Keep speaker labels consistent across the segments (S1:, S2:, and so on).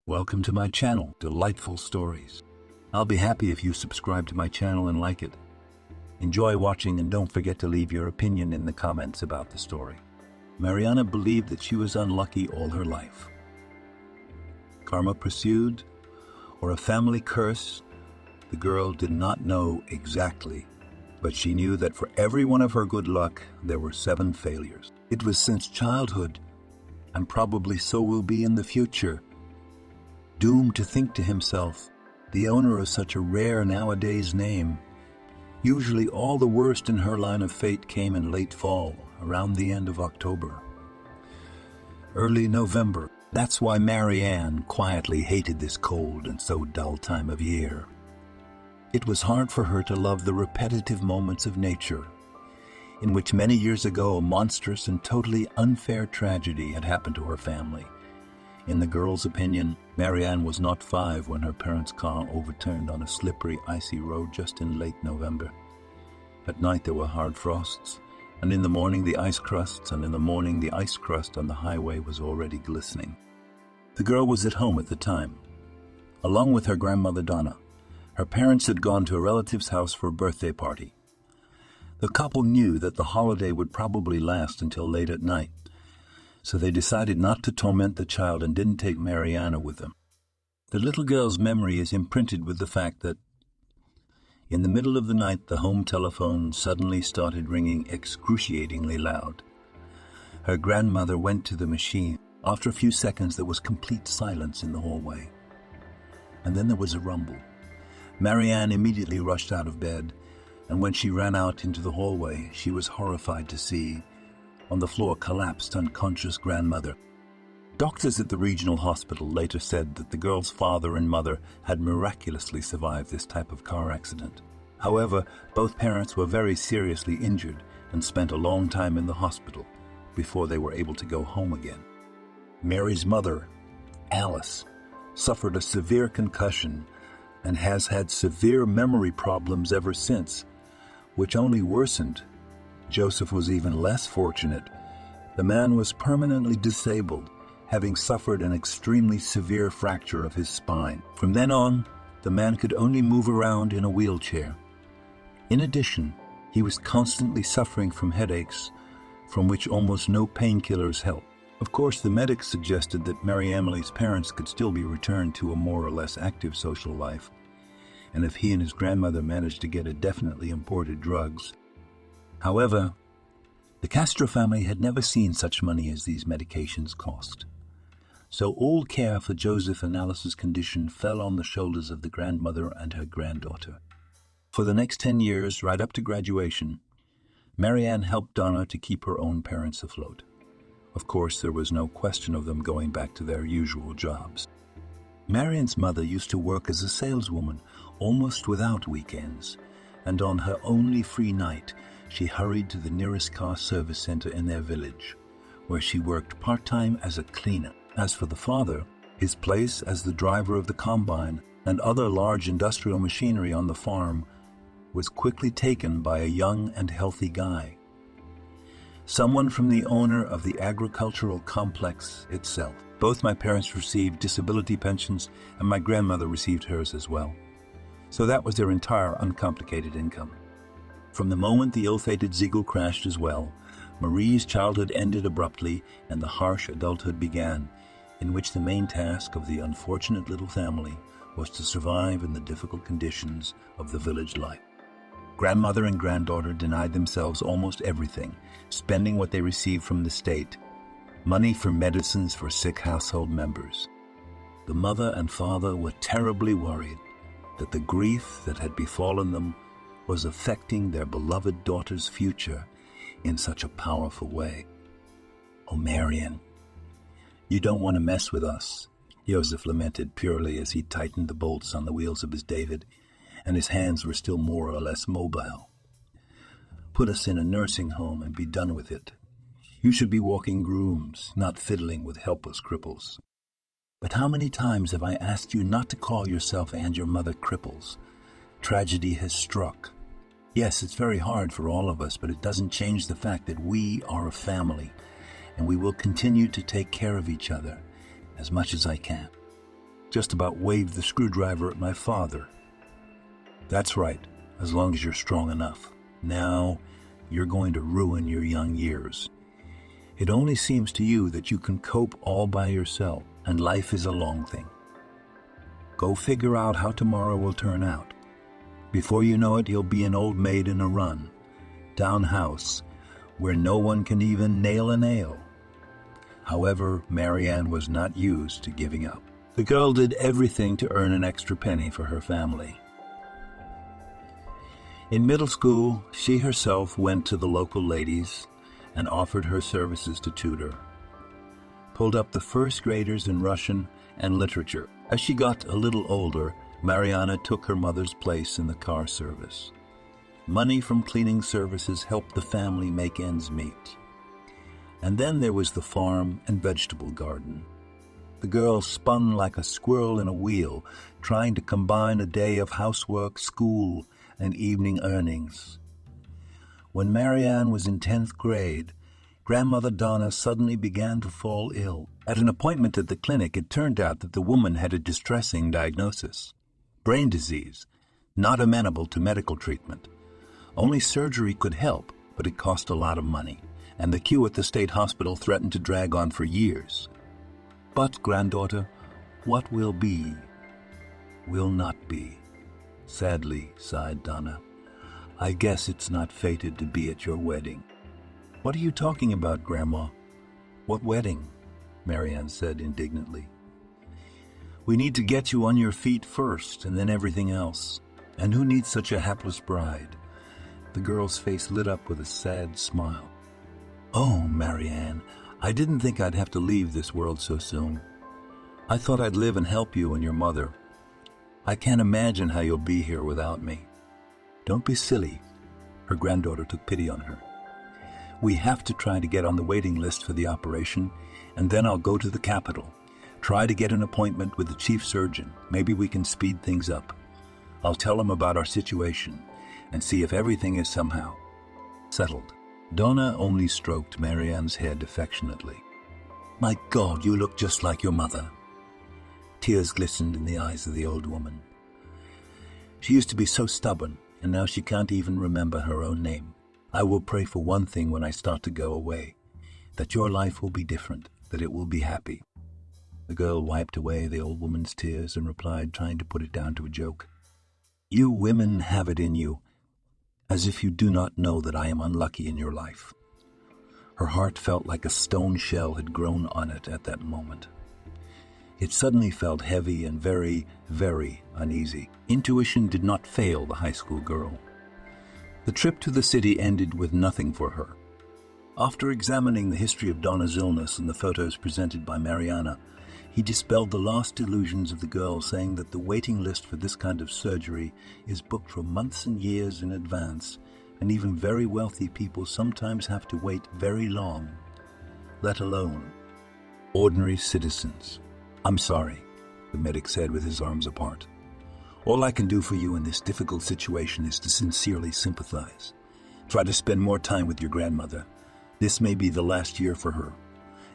S1: Welcome to my channel, Delightful Stories. I'll be happy if you subscribe to my channel and like it. Enjoy watching and don't forget to leave your opinion in the comments about the story. Mariana believed that she was unlucky all her life. Karma pursued, or a family curse, the girl did not know exactly, but she knew that for every one of her good luck, there were 7 failures. It was since childhood, and probably so will be in the future. Doomed to think to himself, the owner of such a rare nowadays name. Usually all the worst in her line of fate came in late fall, around the end of October. Early November. That's why Marianne quietly hated this cold and so dull time of year. It was hard for her to love the repetitive moments of nature, in which many years ago a monstrous and totally unfair tragedy had happened to her family. In the girl's opinion, Marianne was not 5 when her parents' car overturned on a slippery, icy road just in late November. At night there were hard frosts, and in the morning the ice crusts, and in the morning the ice crust on the highway was already glistening. The girl was at home at the time, along with her grandmother Donna. Her parents had gone to a relative's house for a birthday party. The couple knew that the holiday would probably last until late at night, so they decided not to torment the child and didn't take Mariana with them. The little girl's memory is imprinted with the fact that in the middle of the night the home telephone suddenly started ringing excruciatingly loud. Her grandmother went to the machine. After a few seconds there was complete silence in the hallway. And then there was a rumble. Marianne immediately rushed out of bed, and when she ran out into the hallway, she was horrified to see, on the floor, collapsed, unconscious grandmother. Doctors at the regional hospital later said that the girl's father and mother had miraculously survived this type of car accident. However, both parents were very seriously injured and spent a long time in the hospital before they were able to go home again. Mary's mother, Alice, suffered a severe concussion and has had severe memory problems ever since, which only worsened. Joseph was even less fortunate. The man was permanently disabled, having suffered an extremely severe fracture of his spine. From then on, the man could only move around in a wheelchair. In addition, he was constantly suffering from headaches, from which almost no painkillers helped. Of course, the medics suggested that Mary Emily's parents could still be returned to a more or less active social life, and if he and his grandmother managed to get a definitely imported drugs. However, the Castro family had never seen such money as these medications cost. So all care for Joseph and Alice's condition fell on the shoulders of the grandmother and her granddaughter. For the next 10 years, right up to graduation, Marianne helped Donna to keep her own parents afloat. Of course, there was no question of them going back to their usual jobs. Marianne's mother used to work as a saleswoman, almost without weekends, and on her only free night, she hurried to the nearest car service center in their village, where she worked part-time as a cleaner. As for the father, his place as the driver of the combine and other large industrial machinery on the farm was quickly taken by a young and healthy guy, someone from the owner of the agricultural complex itself. Both my parents received disability pensions, and my grandmother received hers as well. So that was their entire uncomplicated income. From the moment the ill-fated Ziegel crashed as well, Marie's childhood ended abruptly and the harsh adulthood began, in which the main task of the unfortunate little family was to survive in the difficult conditions of the village life. Grandmother and granddaughter denied themselves almost everything, spending what they received from the state, money for medicines for sick household members. The mother and father were terribly worried that the grief that had befallen them was affecting their beloved daughter's future in such a powerful way. "Oh, Marianne, you don't want to mess with us," Joseph lamented purely as he tightened the bolts on the wheels of his David, and his hands were still more or less mobile. "Put us in a nursing home and be done with it. You should be walking grooms, not fiddling with helpless cripples." "But how many times have I asked you not to call yourself and your mother cripples? Tragedy has struck. Yes, it's very hard for all of us, but it doesn't change the fact that we are a family, and we will continue to take care of each other as much as I can." just about waved the screwdriver at my father. That's right, as long as you're strong enough. Now, you're going to ruin your young years. It only seems to you that you can cope all by yourself, and life is a long thing. Go figure out how tomorrow will turn out. Before you know it, you'll be an old maid in a run, down house, where no one can even nail a nail. However, Marianne was not used to giving up. The girl did everything to earn an extra penny for her family. In middle school, she herself went to the local ladies and offered her services to tutor. Pulled up the first graders in Russian and literature. As she got a little older, Mariana took her mother's place in the car service. Money from cleaning services helped the family make ends meet. And then there was the farm and vegetable garden. The girl spun like a squirrel in a wheel, trying to combine a day of housework, school, and evening earnings. When Marianne was in 10th grade, Grandmother Donna suddenly began to fall ill. At an appointment at the clinic, it turned out that the woman had a distressing diagnosis: brain disease, not amenable to medical treatment. Only surgery could help, but it cost a lot of money, and the queue at the state hospital threatened to drag on for years. But, granddaughter, what will be, will not be. Sadly, sighed Donna. I guess it's not fated to be at your wedding. What are you talking about, Grandma? What wedding? Marianne said indignantly. We need to get you on your feet first, and then everything else. And who needs such a hapless bride? The girl's face lit up with a sad smile. Oh, Marianne, I didn't think I'd have to leave this world so soon. I thought I'd live and help you and your mother. I can't imagine how you'll be here without me. Don't be silly. Her granddaughter took pity on her. We have to try to get on the waiting list for the operation, and then I'll go to the capital. Try to get an appointment with the chief surgeon. Maybe we can speed things up. I'll tell him about our situation and see if everything is somehow settled. Donna only stroked Marianne's head affectionately. My God, you look just like your mother. Tears glistened in the eyes of the old woman. She used to be so stubborn, and now she can't even remember her own name. I will pray for one thing when I start to go away, that your life will be different, that it will be happy. The girl wiped away the old woman's tears and replied, trying to put it down to a joke. You women have it in you, as if you do not know that I am unlucky in your life. Her heart felt like a stone shell had grown on it at that moment. It suddenly felt heavy and very, very uneasy. Intuition did not fail the high school girl. The trip to the city ended with nothing for her. After examining the history of Donna's illness and the photos presented by Mariana, he dispelled the last illusions of the girl, saying that the waiting list for this kind of surgery is booked for months and years in advance, and even very wealthy people sometimes have to wait very long, let alone ordinary citizens. I'm sorry, the medic said with his arms apart. All I can do for you in this difficult situation is to sincerely sympathize. Try to spend more time with your grandmother. This may be the last year for her.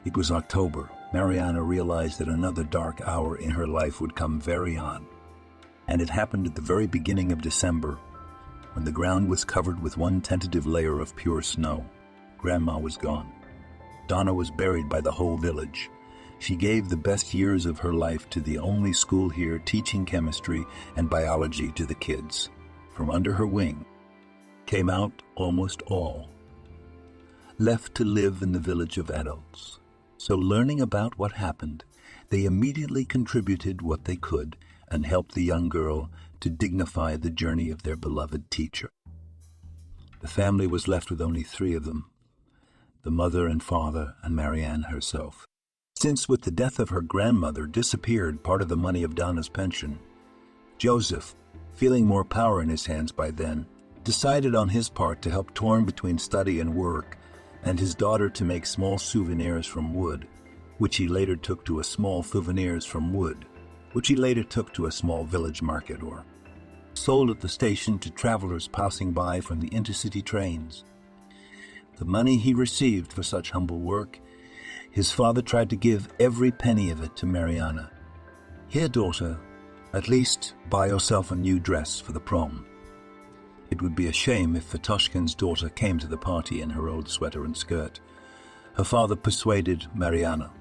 S1: It was October. Mariana realized that another dark hour in her life would come very on. And it happened at the very beginning of December, when the ground was covered with one tentative layer of pure snow. Grandma was gone. Donna was buried by the whole village. She gave the best years of her life to the only school here teaching chemistry and biology to the kids. From under her wing came out almost all, left to live in the village of adults. So learning about what happened, they immediately contributed what they could and helped the young girl to dignify the journey of their beloved teacher. The family was left with only 3 of them, the mother and father and Marianne herself. Since with the death of her grandmother disappeared part of the money of Donna's pension, Joseph, feeling more power in his hands by then, decided on his part to help torn between study and work, and his daughter to make small souvenirs from wood, which he later took to a small village market or sold at the station to travelers passing by from the intercity trains. The money he received for such humble work, his father tried to give every penny of it to Mariana. "Here, daughter, at least buy yourself a new dress for the prom. It would be a shame if Fatoshkin's daughter came to the party in her old sweater and skirt." Her father persuaded Mariana.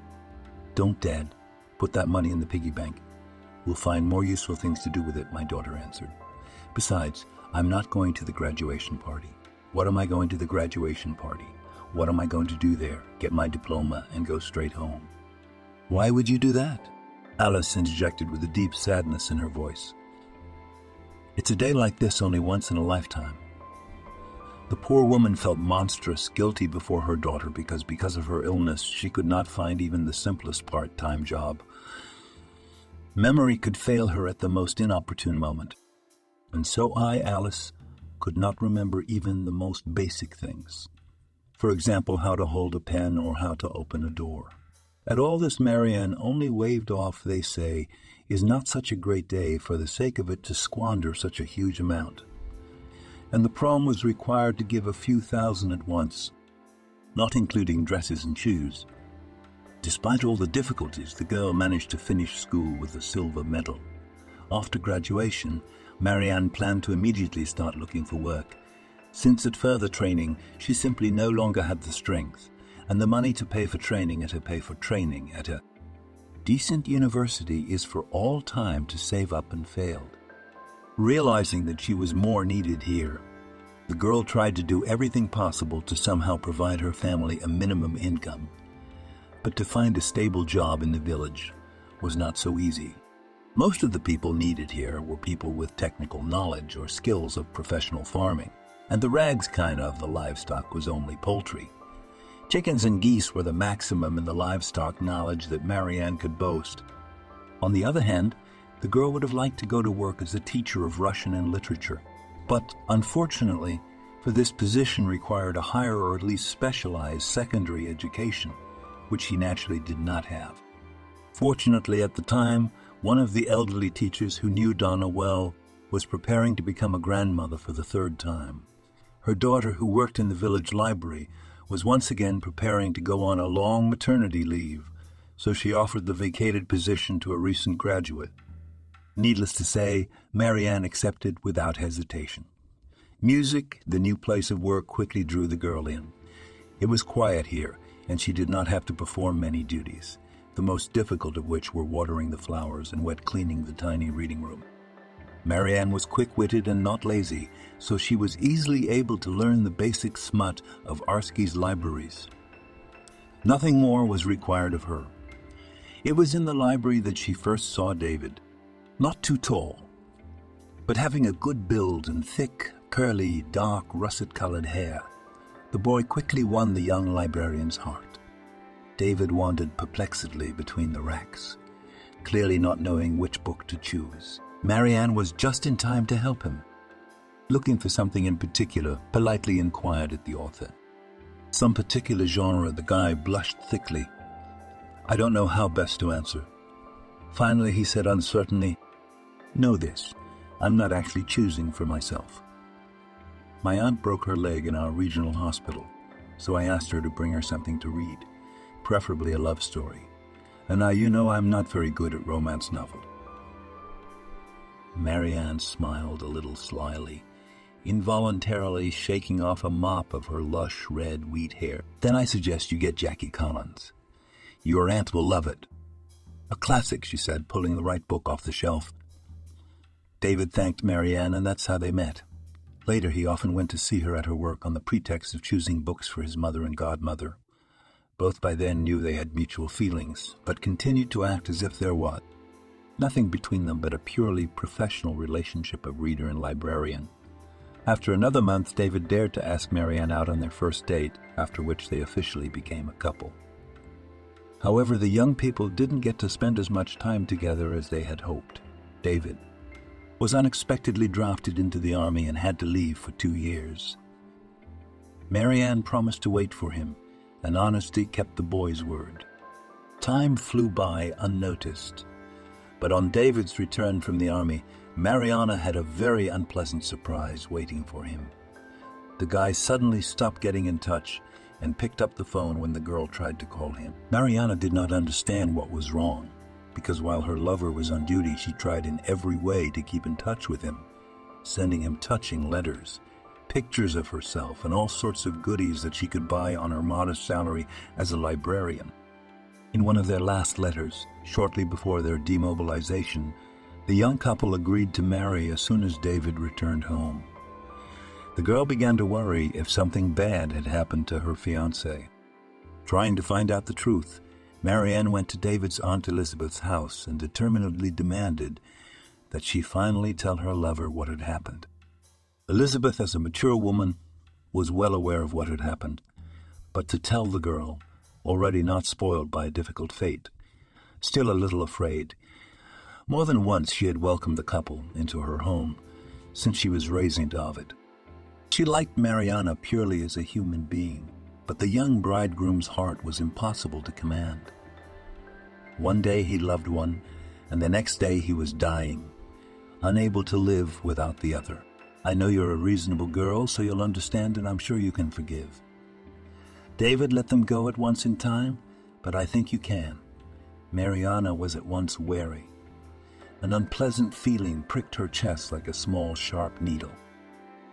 S1: "Don't, Dad. Put that money in the piggy bank. We'll find more useful things to do with it," my daughter answered. "Besides, I'm not going to the graduation party. What am I going to the graduation party? What am I going to do there? Get my diploma and go straight home." "Why would you do that?" Alice interjected with a deep sadness in her voice. "It's a day like this only once in a lifetime." The poor woman felt monstrous, guilty before her daughter because of her illness she could not find even the simplest part-time job. Memory could fail her at the most inopportune moment. And so I, Alice, could not remember even the most basic things. For example, how to hold a pen or how to open a door. At all this, Marianne only waved off, "They say, is not such a great day for the sake of it to squander such a huge amount." And the prom was required to give a few thousand at once, not including dresses and shoes. Despite all the difficulties, the girl managed to finish school with a silver medal. After graduation, Marianne planned to immediately start looking for work, since at further training she simply no longer had the strength and the money to pay for training at a decent university is for all time to save up and failed. Realizing that she was more needed here, the girl tried to do everything possible to somehow provide her family a minimum income. But to find a stable job in the village was not so easy. Most of the people needed here were people with technical knowledge or skills of professional farming, and the rags kind of the livestock was only poultry. Chickens and geese were the maximum in the livestock knowledge that Marianne could boast. On the other hand, the girl would have liked to go to work as a teacher of Russian and literature, but unfortunately, for this position required a higher or at least specialized secondary education, which she naturally did not have. Fortunately, at the time, one of the elderly teachers who knew Donna well was preparing to become a grandmother for the third time. Her daughter, who worked in the village library, was once again preparing to go on a long maternity leave, so she offered the vacated position to a recent graduate. Needless to say, Marianne accepted without hesitation. Music, the new place of work, quickly drew the girl in. It was quiet here, and she did not have to perform many duties, the most difficult of which were watering the flowers and wet cleaning the tiny reading room. Marianne was quick-witted and not lazy, so she was easily able to learn the basic smut of Arsky's libraries. Nothing more was required of her. It was in the library that she first saw David. Not too tall, but having a good build and thick, curly, dark, russet-colored hair. The boy quickly won the young librarian's heart. David wandered perplexedly between the racks, clearly not knowing which book to choose. Marianne was just in time to help him. Looking for something in particular, politely inquired at the author. Some particular genre, the guy blushed thickly. "I don't know how best to answer." Finally, he said uncertainly, "Know this, I'm not actually choosing for myself. My aunt broke her leg in our regional hospital, so I asked her to bring her something to read, preferably a love story. And now you know I'm not very good at romance novels." Marianne smiled a little slyly, involuntarily shaking off a mop of her lush red wheat hair. "Then I suggest you get Jackie Collins. Your aunt will love it. A classic," she said, pulling the right book off the shelf. David thanked Marianne, and that's how they met. Later, he often went to see her at her work on the pretext of choosing books for his mother and godmother. Both by then knew they had mutual feelings, but continued to act as if there was nothing between them but a purely professional relationship of reader and librarian. After another month, David dared to ask Marianne out on their first date, after which they officially became a couple. However, the young people didn't get to spend as much time together as they had hoped. David was unexpectedly drafted into the army and had to leave for 2 years. Marianne promised to wait for him, and honesty kept the boy's word. Time flew by unnoticed, but on David's return from the army, Mariana had a very unpleasant surprise waiting for him. The guy suddenly stopped getting in touch and picked up the phone when the girl tried to call him. Mariana did not understand what was wrong. because while her lover was on duty, she tried in every way to keep in touch with him, sending him touching letters, pictures of herself, and all sorts of goodies that she could buy on her modest salary as a librarian. In one of their last letters, shortly before their demobilization, the young couple agreed to marry as soon as David returned home. The girl began to worry if something bad had happened to her fiancé. Trying to find out the truth, Marianne went to David's Aunt Elizabeth's house and determinedly demanded that she finally tell her lover what had happened. Elizabeth, as a mature woman, was well aware of what had happened, but to tell the girl, already not spoiled by a difficult fate, still a little afraid. More than once she had welcomed the couple into her home since she was raising David. She liked Mariana purely as a human being, but the young bridegroom's heart was impossible to command. One day he loved one, and the next day he was dying, unable to live without the other. I know you're a reasonable girl, so you'll understand, and I'm sure you can forgive. David let them go at once in time, but I think you can. Mariana was at once wary. An unpleasant feeling pricked her chest like a small, sharp needle.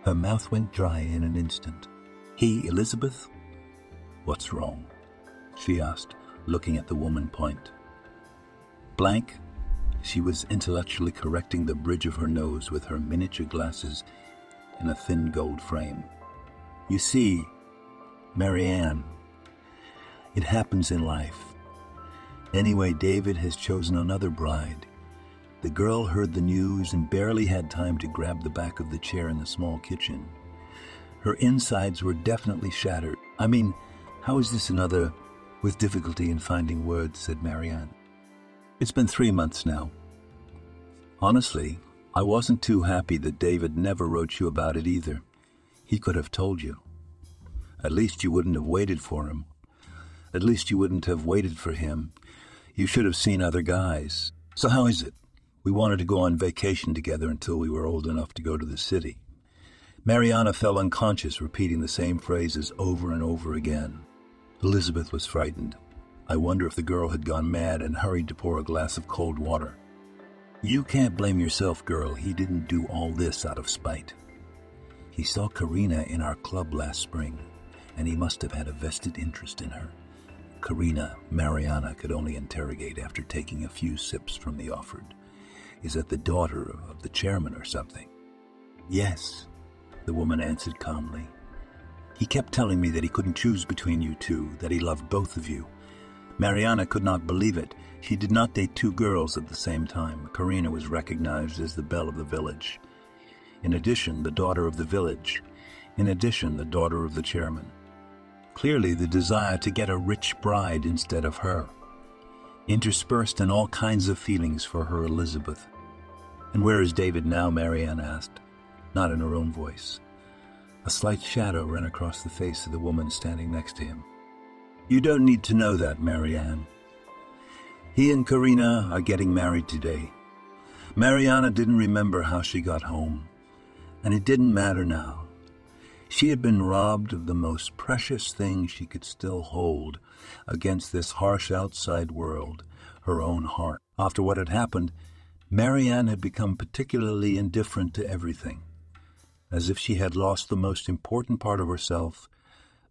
S1: Her mouth went dry in an instant. He, Elizabeth? What's wrong? She asked, looking at the woman point. Blank. She was intellectually correcting the bridge of her nose with her miniature glasses in a thin gold frame. You see, Marianne, it happens in life. Anyway, David has chosen another bride. The girl heard the news and barely had time to grab the back of the chair in the small kitchen. Her insides were definitely shattered. I mean, how is this another? With difficulty in finding words, said Marianne. It's been 3 months now. Honestly, I wasn't too happy that David never wrote you about it either. He could have told you. At least you wouldn't have waited for him. At least you wouldn't have waited for him. You should have seen other guys. So how is it? We wanted to go on vacation together until we were old enough to go to the city. Mariana fell unconscious, repeating the same phrases over and over again. Elizabeth was frightened. I wonder if the girl had gone mad and hurried to pour a glass of cold water. You can't blame yourself, girl. He didn't do all this out of spite. He saw Karina in our club last spring, and he must have had a vested interest in her. Karina, Mariana could only interrogate after taking a few sips from the offered. Is that the daughter of the chairman or something? Yes, the woman answered calmly. He kept telling me that he couldn't choose between you two, that he loved both of you. Mariana could not believe it. She did not date 2 girls at the same time. Karina was recognized as the belle of the village. In addition, the daughter of the village. In addition, the daughter of the chairman. Clearly, the desire to get a rich bride instead of her. Interspersed in all kinds of feelings for her Elizabeth. And where is David now? Marianne asked, not in her own voice. A slight shadow ran across the face of the woman standing next to him. You don't need to know that, Marianne. He and Karina are getting married today. Mariana didn't remember how she got home, and it didn't matter now. She had been robbed of the most precious thing she could still hold against this harsh outside world, her own heart. After what had happened, Marianne had become particularly indifferent to everything, as if she had lost the most important part of herself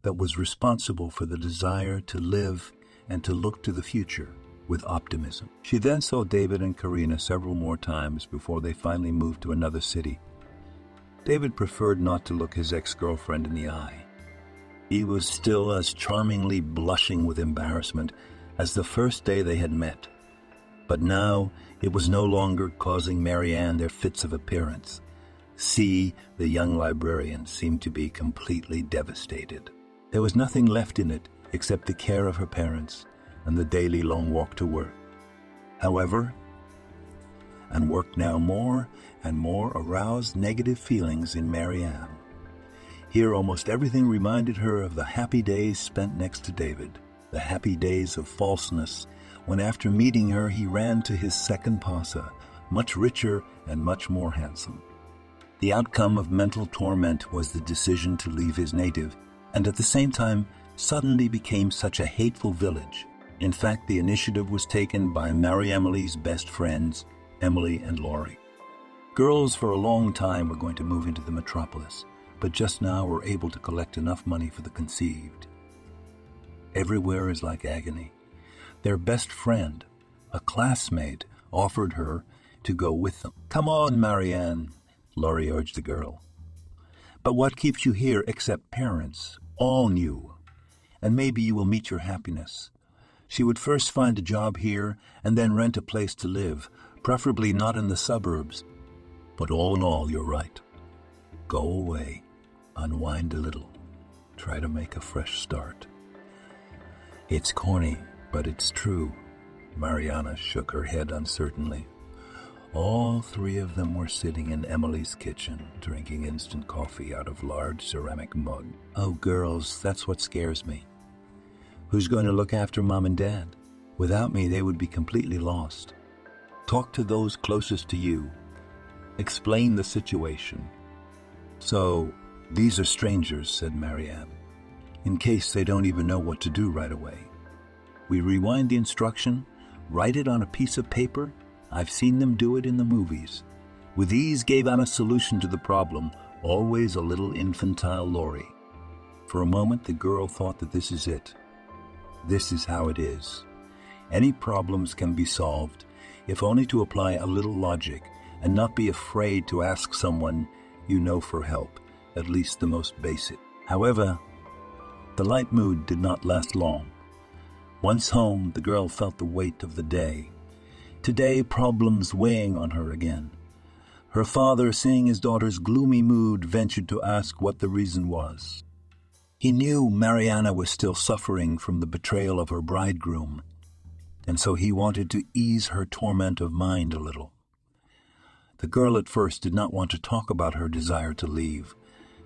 S1: that was responsible for the desire to live and to look to the future with optimism. She then saw David and Karina several more times before they finally moved to another city. David preferred not to look his ex-girlfriend in the eye. He was still as charmingly blushing with embarrassment as the first day they had met. But now it was no longer causing Marianne their fits of appearance. C, the young librarian, seemed to be completely devastated. There was nothing left in it except the care of her parents and the daily long walk to work. However, and work now more and more aroused negative feelings in Marianne. Here almost everything reminded her of the happy days spent next to David, the happy days of falseness, when after meeting her he ran to his second pasa, much richer and much more handsome. The outcome of mental torment was the decision to leave his native, and at the same time suddenly became such a hateful village, In fact, the initiative was taken by Mary Emily's best friends, Emily and Laurie. Girls for a long time were going to move into the metropolis, but just now were able to collect enough money for the conceived. Everywhere is like agony. Their best friend, a classmate, offered her to go with them. "Come on, Marianne," Laurie urged the girl. "But what keeps you here except parents? All new. And maybe you will meet your happiness." She would first find a job here and then rent a place to live, preferably not in the suburbs. But all in all, you're right. Go away, unwind a little, try to make a fresh start. It's corny, but it's true. Mariana shook her head uncertainly. All three of them were sitting in Emily's kitchen, drinking instant coffee out of large ceramic mugs. "Oh, girls, that's what scares me. Who's going to look after Mom and Dad? Without me, they would be completely lost. Talk to those closest to you. Explain the situation." "So, these are strangers," said Marianne, "in case they don't even know what to do right away. We rewind the instruction, write it on a piece of paper. I've seen them do it in the movies." With ease gave out a solution to the problem, always a little infantile Laurie. For a moment, the girl thought that this is it. This is how it is. Any problems can be solved, if only to apply a little logic and not be afraid to ask someone you know for help, at least the most basic. However, the light mood did not last long. Once home, the girl felt the weight of the day. Today, problems weighing on her again. Her father, seeing his daughter's gloomy mood, ventured to ask what the reason was. He knew Mariana was still suffering from the betrayal of her bridegroom, and so he wanted to ease her torment of mind a little. The girl at first did not want to talk about her desire to leave,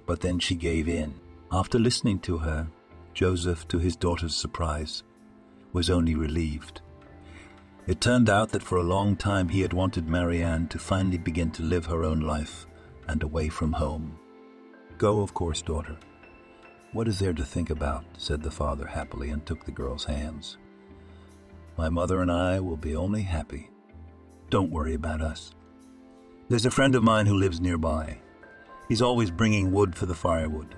S1: but then she gave in. After listening to her, Joseph, to his daughter's surprise, was only relieved. It turned out that for a long time he had wanted Marianne to finally begin to live her own life and away from home. "Go, of course, daughter. What is there to think about?" said the father happily and took the girl's hands. "My mother and I will be only happy. Don't worry about us. There's a friend of mine who lives nearby. He's always bringing wood for the firewood,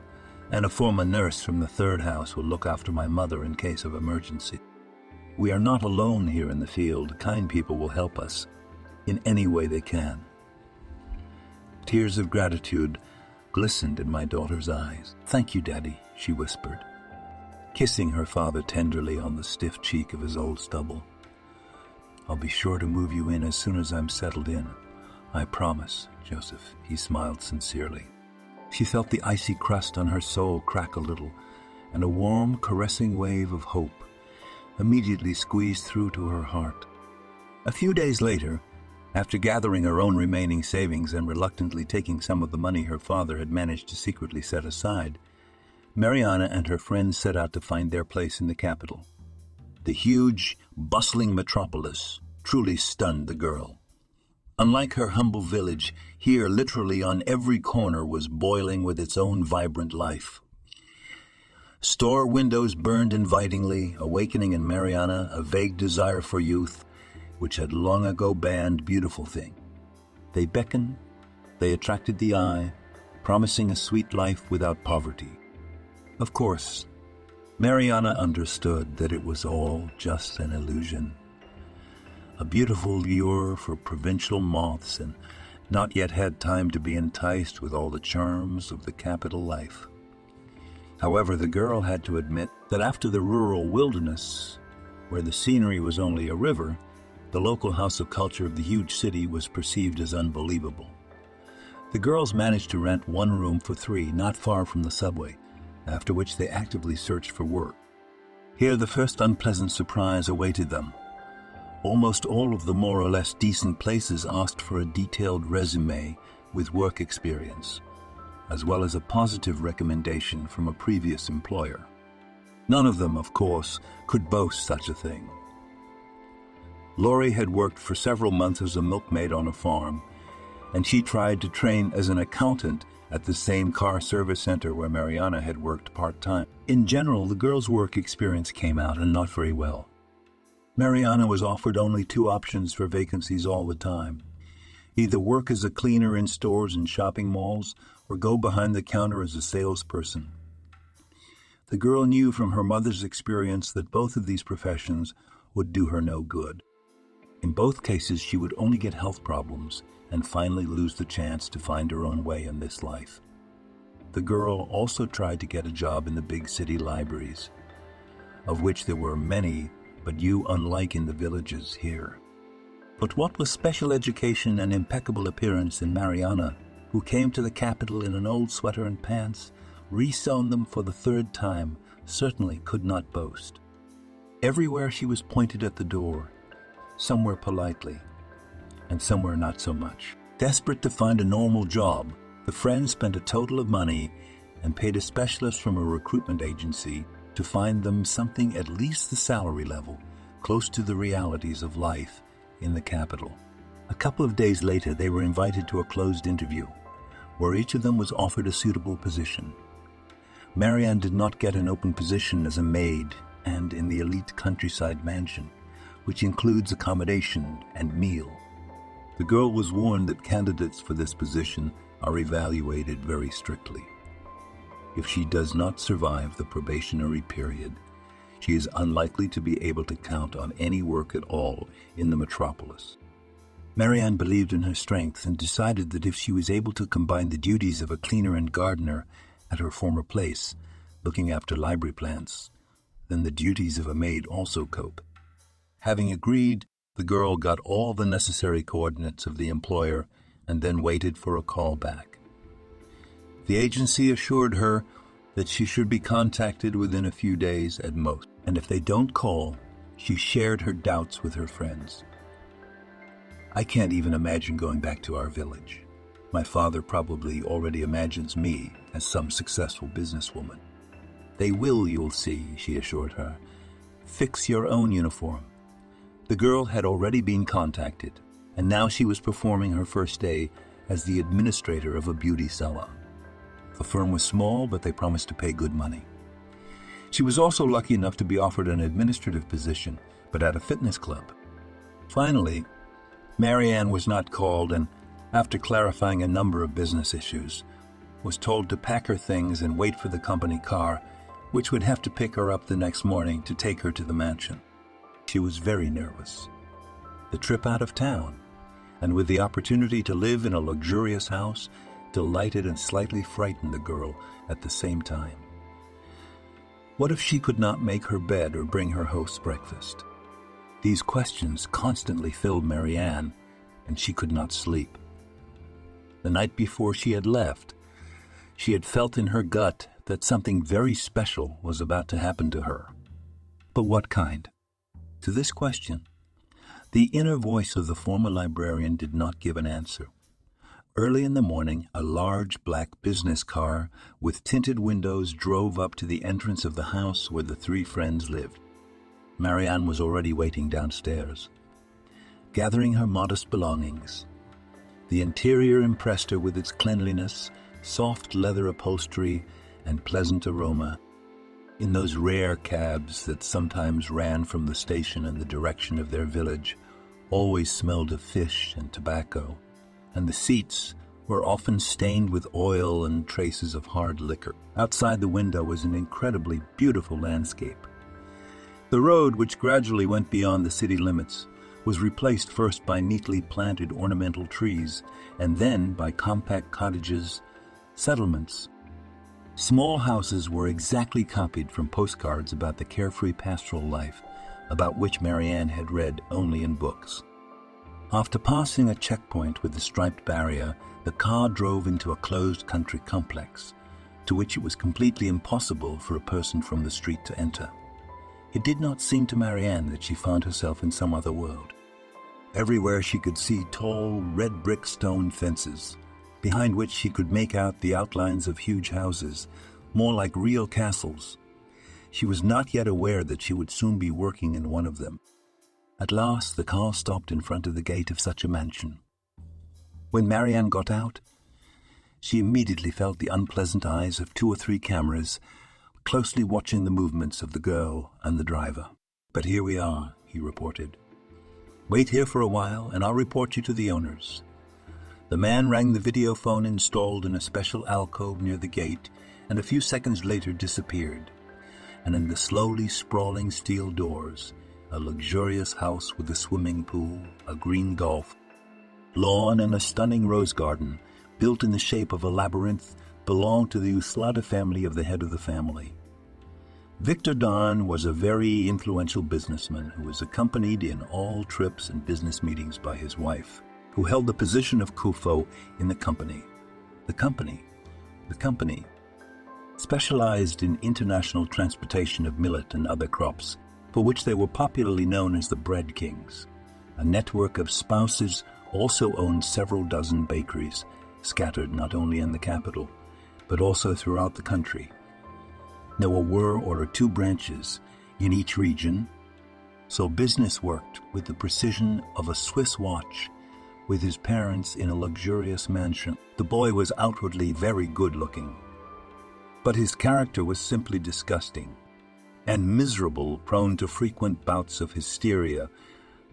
S1: and a former nurse from the third house will look after my mother in case of emergency. We are not alone here in the field. Kind people will help us in any way they can." Tears of gratitude glistened in my daughter's eyes. "Thank you, Daddy," she whispered, kissing her father tenderly on the stiff cheek of his old stubble. "I'll be sure to move you in as soon as I'm settled in. I promise, Joseph," he smiled sincerely. She felt the icy crust on her soul crack a little, and a warm, caressing wave of hope immediately squeezed through to her heart. A few days later, after gathering her own remaining savings and reluctantly taking some of the money her father had managed to secretly set aside, Mariana and her friends set out to find their place in the capital. The huge, bustling metropolis truly stunned the girl. Unlike her humble village, here literally on every corner was boiling with its own vibrant life. Store windows burned invitingly, awakening in Mariana a vague desire for youth, which had long ago banned beautiful things. They beckoned, they attracted the eye, promising a sweet life without poverty. Of course, Mariana understood that it was all just an illusion. A beautiful lure for provincial moths, and not yet had time to be enticed with all the charms of the capital life. However, the girl had to admit that after the rural wilderness, where the scenery was only a river, the local house of culture of the huge city was perceived as unbelievable. The girls managed to rent one room for 3, not far from the subway, after which they actively searched for work. Here the first unpleasant surprise awaited them. Almost all of the more or less decent places asked for a detailed resume with work experience, as well as a positive recommendation from a previous employer. None of them, of course, could boast such a thing. Laurie had worked for several months as a milkmaid on a farm, and she tried to train as an accountant at the same car service center where Mariana had worked part-time. In general, the girl's work experience came out and not very well. Mariana was offered only two options for vacancies all the time: either work as a cleaner in stores and shopping malls or go behind the counter as a salesperson. The girl knew from her mother's experience that both of these professions would do her no good. In both cases, she would only get health problems and finally lose the chance to find her own way in this life. The girl also tried to get a job in the big city libraries, of which there were many, but unlike in the villages here. But what with special education and impeccable appearance in Mariana, who came to the capital in an old sweater and pants, resewn them for the third time, certainly could not boast. Everywhere she was pointed at the door, somewhere politely, and somewhere not so much. Desperate to find a normal job, the friends spent a total of money and paid a specialist from a recruitment agency to find them something at least the salary level, close to the realities of life in the capital. A couple of days later, they were invited to a closed interview, where each of them was offered a suitable position. Marianne did not get an open position as a maid and in the elite countryside mansion, which includes accommodation and meal. The girl was warned that candidates for this position are evaluated very strictly. If she does not survive the probationary period, she is unlikely to be able to count on any work at all in the metropolis. Marianne believed in her strength and decided that if she was able to combine the duties of a cleaner and gardener at her former place, looking after library plants, then the duties of a maid also cope. Having agreed, the girl got all the necessary coordinates of the employer and then waited for a call back. The agency assured her that she should be contacted within a few days at most, and if they don't call, she shared her doubts with her friends. I can't even imagine going back to our village. My father probably already imagines me as some successful businesswoman. They will, you'll see, she assured her. Fix your own uniform. The girl had already been contacted, and now she was performing her first day as the administrator of a beauty salon. The firm was small, but they promised to pay good money. She was also lucky enough to be offered an administrative position, but at a fitness club. Finally, Marianne was not called, and after clarifying a number of business issues, was told to pack her things and wait for the company car, which would have to pick her up the next morning to take her to the mansion. She was very nervous. The trip out of town, and with the opportunity to live in a luxurious house, delighted and slightly frightened the girl at the same time. What if she could not make her bed or bring her host breakfast? These questions constantly filled Marianne, and she could not sleep. The night before she had left, she had felt in her gut that something very special was about to happen to her. But what kind? To this question, the inner voice of the former librarian did not give an answer. Early in the morning, a large black business car with tinted windows drove up to the entrance of the house where the three friends lived. Marianne was already waiting downstairs, gathering her modest belongings. The interior impressed her with its cleanliness, soft leather upholstery, and pleasant aroma. In those rare cabs that sometimes ran from the station in the direction of their village, always smelled of fish and tobacco, and the seats were often stained with oil and traces of hard liquor. Outside the window was an incredibly beautiful landscape. The road, which gradually went beyond the city limits, was replaced first by neatly planted ornamental trees, and then by compact cottages, settlements. Small houses were exactly copied from postcards about the carefree pastoral life, about which Marianne had read only in books. After passing a checkpoint with a striped barrier, the car drove into a closed country complex, to which it was completely impossible for a person from the street to enter. It did not seem to Marianne that she found herself in some other world. Everywhere she could see tall, red brick stone fences, behind which she could make out the outlines of huge houses, more like real castles. She was not yet aware that she would soon be working in one of them. At last, the car stopped in front of the gate of such a mansion. When Marianne got out, she immediately felt the unpleasant eyes of 2 or 3 cameras closely watching the movements of the girl and the driver. "But here we are," he reported. "Wait here for a while, and I'll report you to the owners." The man rang the video phone installed in a special alcove near the gate, and a few seconds later disappeared. And in the slowly sprawling steel doors, a luxurious house with a swimming pool, a green golf lawn, and a stunning rose garden, built in the shape of a labyrinth, belonged to the Uslada family of the head of the family. Victor Don was a very influential businessman who was accompanied in all trips and business meetings by his wife, who held the position of Kufo in the company. The company specialized in international transportation of millet and other crops, for which they were popularly known as the Bread Kings. A network of spouses also owned several dozen bakeries, scattered not only in the capital, but also throughout the country. There were one or two branches in each region, so business worked with the precision of a Swiss watch. With his parents in a luxurious mansion, the boy was outwardly very good-looking, but his character was simply disgusting and miserable, prone to frequent bouts of hysteria.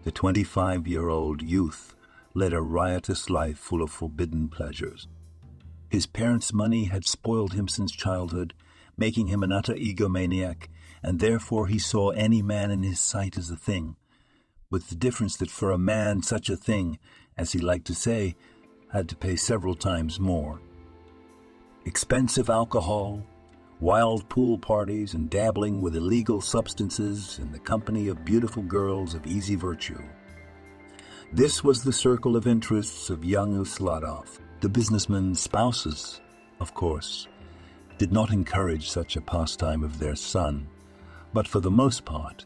S1: The 25-year-old youth led a riotous life full of forbidden pleasures. His parents' money had spoiled him since childhood, making him an utter egomaniac, and therefore he saw any man in his sight as a thing, with the difference that for a man such a thing, as he liked to say, had to pay several times more. Expensive alcohol, wild pool parties, and dabbling with illegal substances in the company of beautiful girls of easy virtue. This was the circle of interests of young Usladov. The businessmen's spouses, of course, did not encourage such a pastime of their son, but for the most part,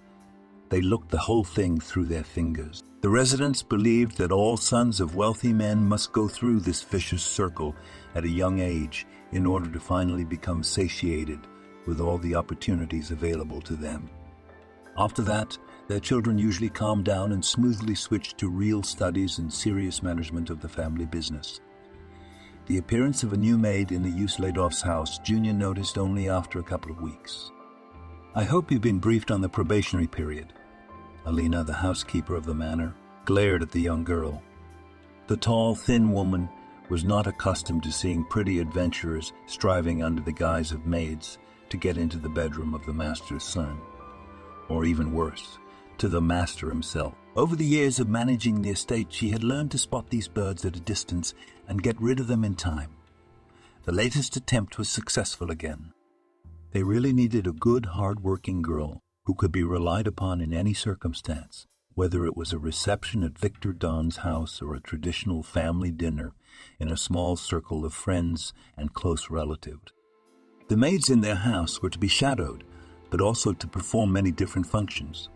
S1: they looked the whole thing through their fingers. The residents believed that all sons of wealthy men must go through this vicious circle at a young age in order to finally become satiated with all the opportunities available to them. After that, their children usually calmed down and smoothly switched to real studies and serious management of the family business. The appearance of a new maid in the Usladov's house, Junior noticed only after a couple of weeks. "I hope you've been briefed on the probationary period." Alina, the housekeeper of the manor, glared at the young girl. The tall, thin woman was not accustomed to seeing pretty adventurers striving under the guise of maids to get into the bedroom of the master's son, or even worse, to the master himself. Over the years of managing the estate, she had learned to spot these birds at a distance and get rid of them in time. The latest attempt was successful again. They really needed a good, hard-working girl who could be relied upon in any circumstance, whether it was a reception at Victor Don's house or a traditional family dinner in a small circle of friends and close relatives. The maids in their house were to be shadowed, but also to perform many different functions.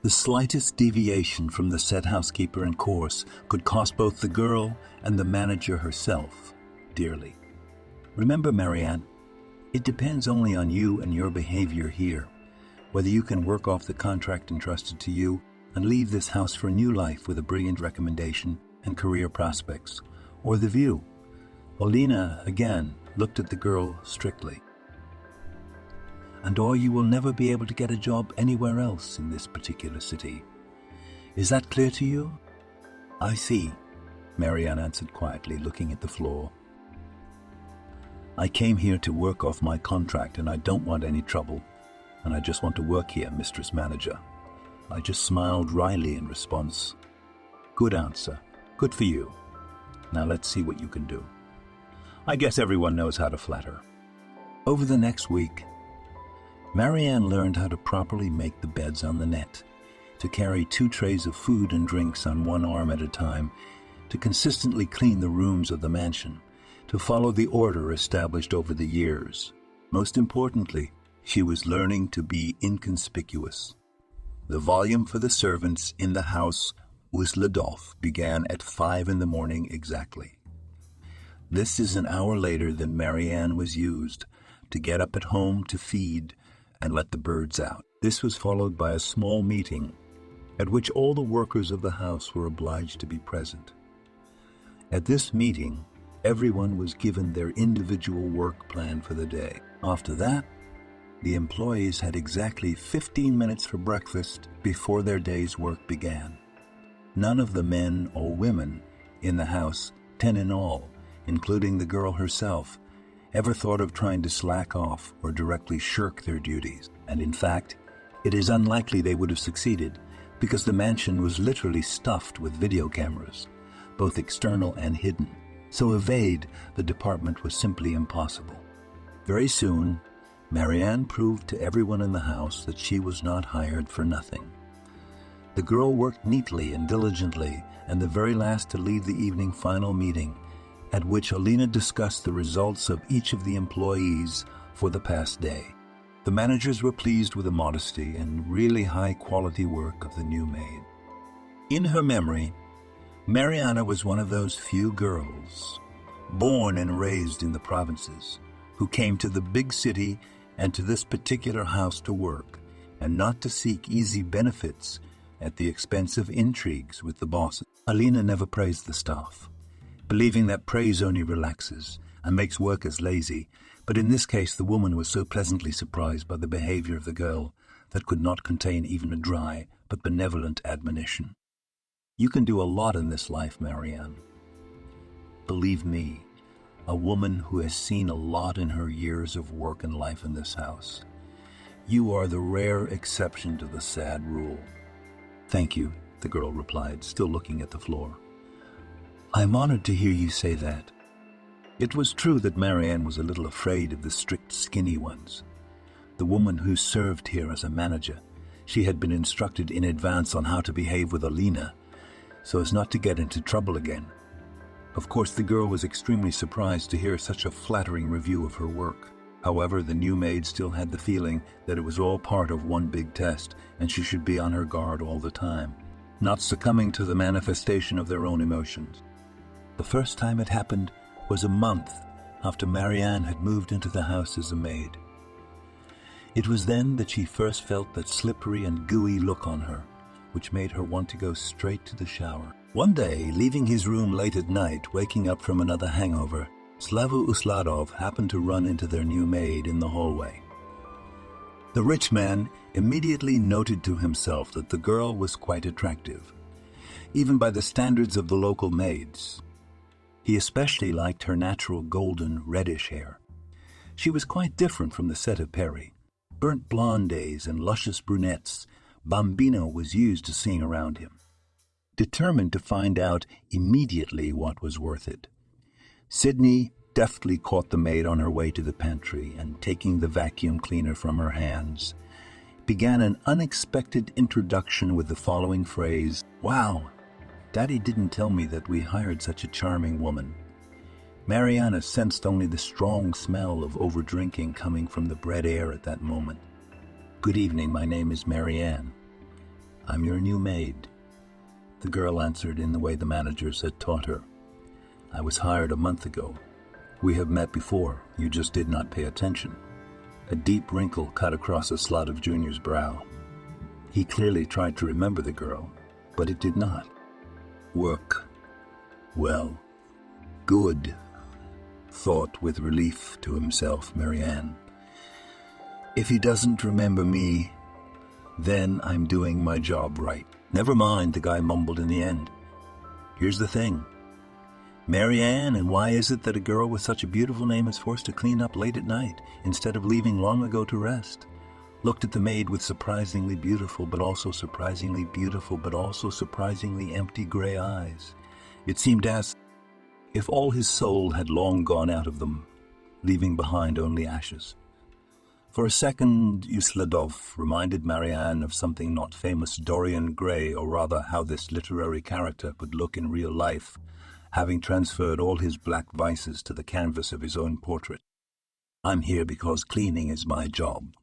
S1: The slightest deviation from the said housekeeper and course could cost both the girl and the manager herself dearly. Remember, Marianne, it depends only on you and your behavior here, whether you can work off the contract entrusted to you and leave this house for a new life with a brilliant recommendation and career prospects, or the view. Olina, again, looked at the girl strictly. "And/or you will never be able to get a job anywhere else in this particular city. Is that clear to you?" "I see," Marianne answered quietly, looking at the floor. "I came here to work off my contract, and I don't want any trouble, and I just want to work here, Mistress Manager." I just smiled wryly in response. "Good answer. Good for you. Now let's see what you can do." I guess everyone knows how to flatter. Over the next week, Marianne learned how to properly make the beds on the net, to carry 2 trays of food and drinks on one arm at a time, to consistently clean the rooms of the mansion, to follow the order established over the years. Most importantly, she was learning to be inconspicuous. The volume for the servants in the house Usladov began at 5 in the morning exactly. This is an hour later than Marianne was used to get up at home to feed and let the birds out. This was followed by a small meeting at which all the workers of the house were obliged to be present. At this meeting, everyone was given their individual work plan for the day. After that, The employees had exactly 15 minutes for breakfast before their day's work began. None of the men or women in the house, 10 in all, including the girl herself, ever thought of trying to slack off or directly shirk their duties. And in fact, it is unlikely they would have succeeded, because the mansion was literally stuffed with video cameras, both external and hidden. So evade the department was simply impossible. Very soon, Marianne proved to everyone in the house that she was not hired for nothing. The girl worked neatly and diligently, and the very last to lead the evening final meeting, at which Alina discussed the results of each of the employees for the past day. The managers were pleased with the modesty and really high-quality work of the new maid. In her memory, Mariana was one of those few girls, born and raised in the provinces, who came to the big city and to this particular house to work, and not to seek easy benefits at the expense of intrigues with the bosses. Alina never praised the staff, believing that praise only relaxes and makes workers lazy, but in this case the woman was so pleasantly surprised by the behavior of the girl that could not contain even a dry but benevolent admonition. You can do a lot in this life, Marianne. Believe me, a woman who has seen a lot in her years of work and life in this house. You are the rare exception to the sad rule. Thank you, the girl replied, still looking at the floor. I'm honored to hear you say that. It was true that Marianne was a little afraid of the strict skinny ones. The woman who served here as a manager, she had been instructed in advance on how to behave with Alina, so as not to get into trouble again. Of course, the girl was extremely surprised to hear such a flattering review of her work. However, the new maid still had the feeling that it was all part of one big test, and she should be on her guard all the time, not succumbing to the manifestation of their own emotions. The first time it happened was a month after Marianne had moved into the house as a maid. It was then that she first felt that slippery and gooey look on her, which made her want to go straight to the shower. One day, leaving his room late at night, waking up from another hangover, Slava Usladov happened to run into their new maid in the hallway. The rich man immediately noted to himself that the girl was quite attractive, even by the standards of the local maids. He especially liked her natural golden, reddish hair. She was quite different from the set of Perry. Burnt blondes and luscious brunettes, Bambino was used to seeing around him. Determined to find out immediately what was worth it, Sydney deftly caught the maid on her way to the pantry and, taking the vacuum cleaner from her hands, began an unexpected introduction with the following phrase, "Wow, Daddy didn't tell me that we hired such a charming woman." Mariana sensed only the strong smell of overdrinking coming from the bread air at that moment. "Good evening, my name is Marianne. I'm your new maid," the girl answered in the way the managers had taught her. "I was hired a month ago. We have met before, you just did not pay attention." A deep wrinkle cut across Usladov Jr.'s brow. He clearly tried to remember the girl, but it did not. "Work. Well, good," thought with relief to himself Marianne. "If he doesn't remember me, then I'm doing my job right." "Never mind," the guy mumbled in the end. "Here's the thing. Marianne, and why is it that a girl with such a beautiful name is forced to clean up late at night instead of leaving long ago to rest?" Looked at the maid with surprisingly beautiful but also surprisingly empty gray eyes. It seemed as if all his soul had long gone out of them, leaving behind only ashes. For a second, Usladov reminded Marianne of something not famous Dorian Gray, or rather how this literary character would look in real life, having transferred all his black vices to the canvas of his own portrait. "I'm here because cleaning is my job,"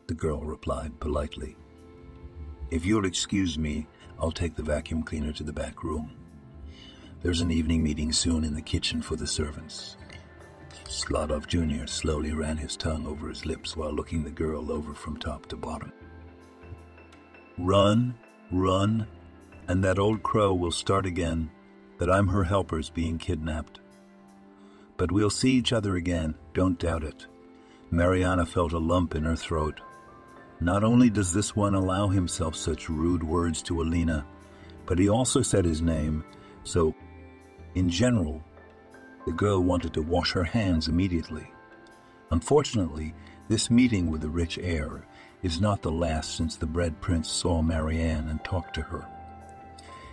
S1: the girl replied politely. "If you'll excuse me, I'll take the vacuum cleaner to the back room. There's an evening meeting soon in the kitchen for the servants." Sladov Jr. slowly ran his tongue over his lips while looking the girl over from top to bottom. "Run, and that old crow will start again, that I'm her helper's being kidnapped. But we'll see each other again, don't doubt it. Mariana felt a lump in her throat. Not only does this one allow himself such rude words to Alina, but he also said his name, so, in general, the girl wanted to wash her hands immediately. Unfortunately, this meeting with the rich heir is not the last since the Bread Prince saw Marianne and talked to her.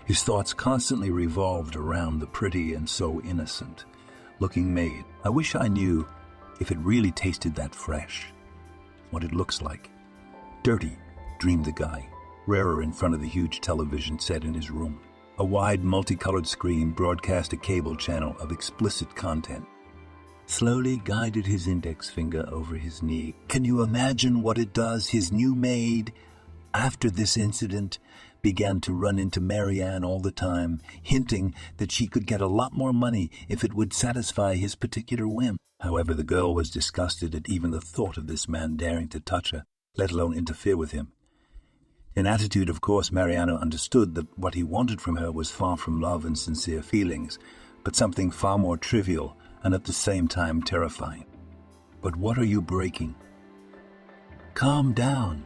S1: His thoughts constantly revolved around the pretty and so innocent-looking maid. I wish I knew if it really tasted that fresh, what it looks like. Dirty, dreamed the guy, rarer in front of the huge television set in his room. A wide, multicolored screen broadcast a cable channel of explicit content. Slowly guided his index finger over his knee. Can you imagine what it does? His new maid, after this incident, began to run into Marianne all the time, hinting that she could get a lot more money if it would satisfy his particular whim. However, the girl was disgusted at even the thought of this man daring to touch her, let alone interfere with him. In attitude, of course, Mariana understood that what he wanted from her was far from love and sincere feelings, but something far more trivial and at the same time terrifying. But what are you breaking? Calm down.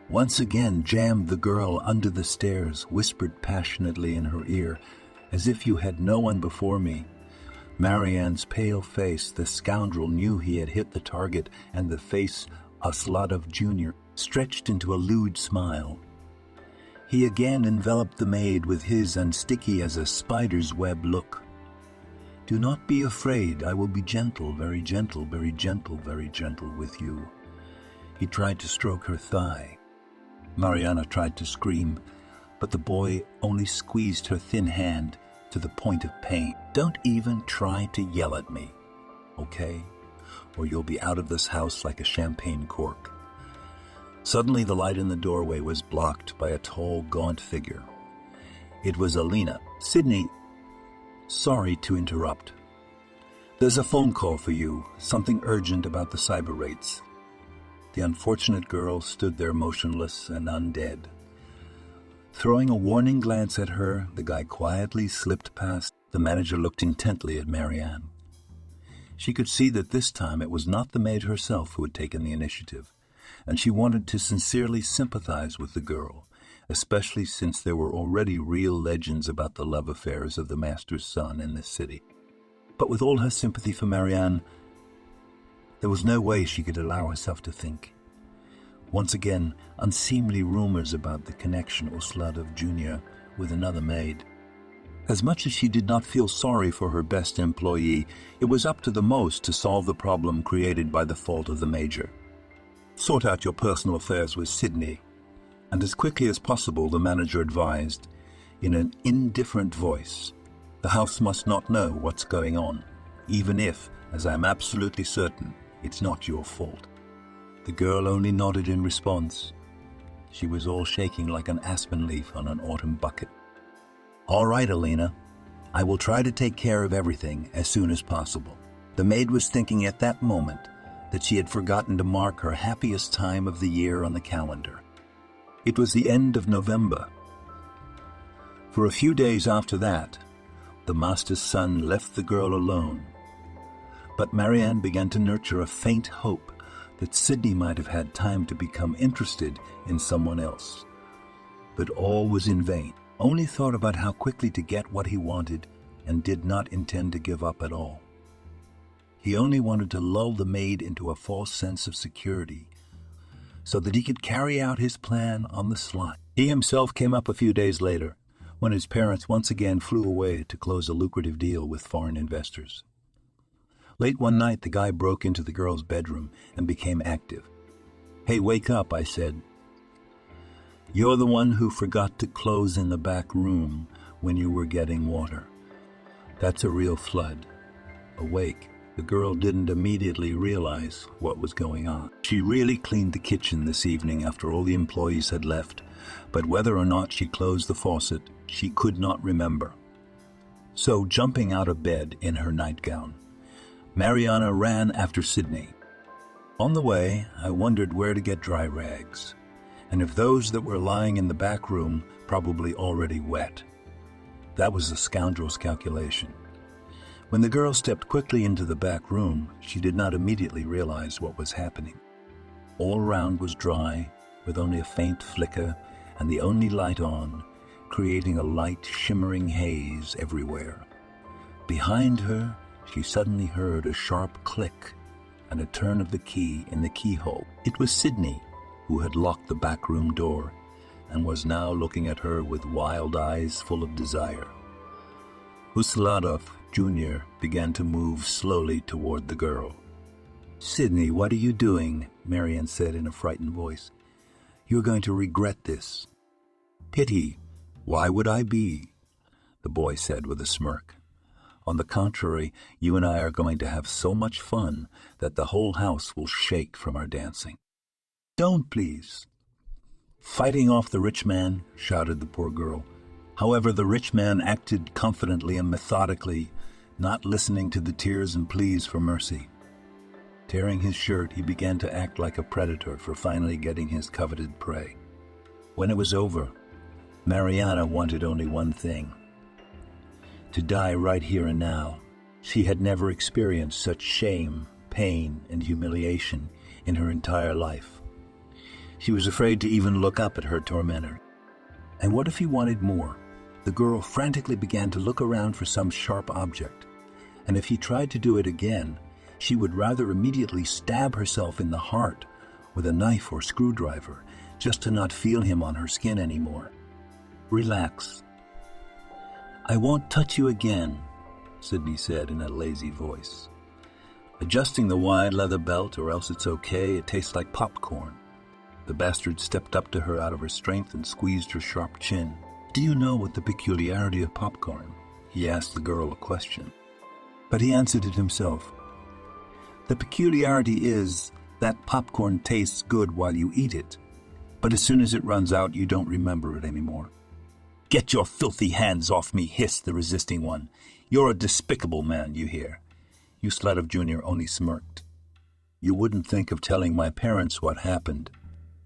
S1: Once again jammed the girl under the stairs, whispered passionately in her ear, as if you had no one before me. Marianne's pale face, the scoundrel knew he had hit the target, and the face Asladov Jr. stretched into a lewd smile. He again enveloped the maid with his unsticky as a spider's web look. Do not be afraid, I will be gentle, very gentle, very gentle, very gentle with you. He tried to stroke her thigh. Mariana tried to scream, but the boy only squeezed her thin hand to the point of pain. Don't even try to yell at me, okay? Or you'll be out of this house like a champagne cork. Suddenly the light in the doorway was blocked by a tall, gaunt figure. It was Alina. Sydney, sorry to interrupt. There's a phone call for you, something urgent about the cyber rates. The unfortunate girl stood there motionless and undead. Throwing a warning glance at her, the guy quietly slipped past. The manager looked intently at Marianne. She could see that this time it was not the maid herself who had taken the initiative, and she wanted to sincerely sympathize with the girl, especially since there were already real legends about the love affairs of the master's son in this city. But with all her sympathy for Marianne, there was no way she could allow herself to think. Once again, unseemly rumors about the connection Asladov Jr. with another maid. As much as she did not feel sorry for her best employee, it was up to the most to solve the problem created by the fault of the major. Sort out your personal affairs with Sydney. And as quickly as possible, the manager advised, in an indifferent voice, the house must not know what's going on, even if, as I'm absolutely certain, it's not your fault. The girl only nodded in response. She was all shaking like an aspen leaf on an autumn bucket. All right, Alina. I will try to take care of everything as soon as possible. The maid was thinking at that moment that she had forgotten to mark her happiest time of the year on the calendar. It was the end of November. For a few days after that, the master's son left the girl alone. But Marianne began to nurture a faint hope that Sydney might have had time to become interested in someone else. But all was in vain. Only thought about how quickly to get what he wanted and did not intend to give up at all. He only wanted to lull the maid into a false sense of security so that he could carry out his plan on the sly. He himself came up a few days later when his parents once again flew away to close a lucrative deal with foreign investors. Late one night, the guy broke into the girl's bedroom and became active. Hey, wake up, I said. You're the one who forgot to close in the back room when you were getting water. That's a real flood. Awake, the girl didn't immediately realize what was going on. She really cleaned the kitchen this evening after all the employees had left, but whether or not she closed the faucet, she could not remember. So, jumping out of bed in her nightgown, Mariana ran after Sydney. On the way, I wondered where to get dry rags, and if those that were lying in the back room probably already wet. That was the scoundrel's calculation. When the girl stepped quickly into the back room, she did not immediately realize what was happening. All around was dry, with only a faint flicker and the only light on, creating a light, shimmering haze everywhere. Behind her, she suddenly heard a sharp click and a turn of the key in the keyhole. It was Sydney, who had locked the back room door and was now looking at her with wild eyes full of desire. Usladov Jr. began to move slowly toward the girl. "Sydney, what are you doing?" Marianne said in a frightened voice. "You're going to regret this." "Pity. Why would I be?" the boy said with a smirk. "On the contrary, you and I are going to have so much fun that the whole house will shake from our dancing." "Don't, please." "Fighting off the rich man," shouted the poor girl. However, the rich man acted confidently and methodically, not listening to the tears and pleas for mercy. Tearing his shirt, he began to act like a predator for finally getting his coveted prey. When it was over, Mariana wanted only one thing: to die right here and now. She had never experienced such shame, pain, and humiliation in her entire life. She was afraid to even look up at her tormentor. And what if he wanted more? The girl frantically began to look around for some sharp object, and if he tried to do it again, she would rather immediately stab herself in the heart with a knife or screwdriver, just to not feel him on her skin anymore. "Relax. I won't touch you again," Sydney said in a lazy voice. "Adjusting the wide leather belt, or else it's okay, it tastes like popcorn." The bastard stepped up to her out of her strength and squeezed her sharp chin. "Do you know what the peculiarity of popcorn?" He asked the girl a question, but he answered it himself. "The peculiarity is that popcorn tastes good while you eat it, but as soon as it runs out, you don't remember it anymore." "Get your filthy hands off me," hissed the resisting one. "You're a despicable man, you hear?" Usladov Jr. only smirked. "You wouldn't think of telling my parents what happened,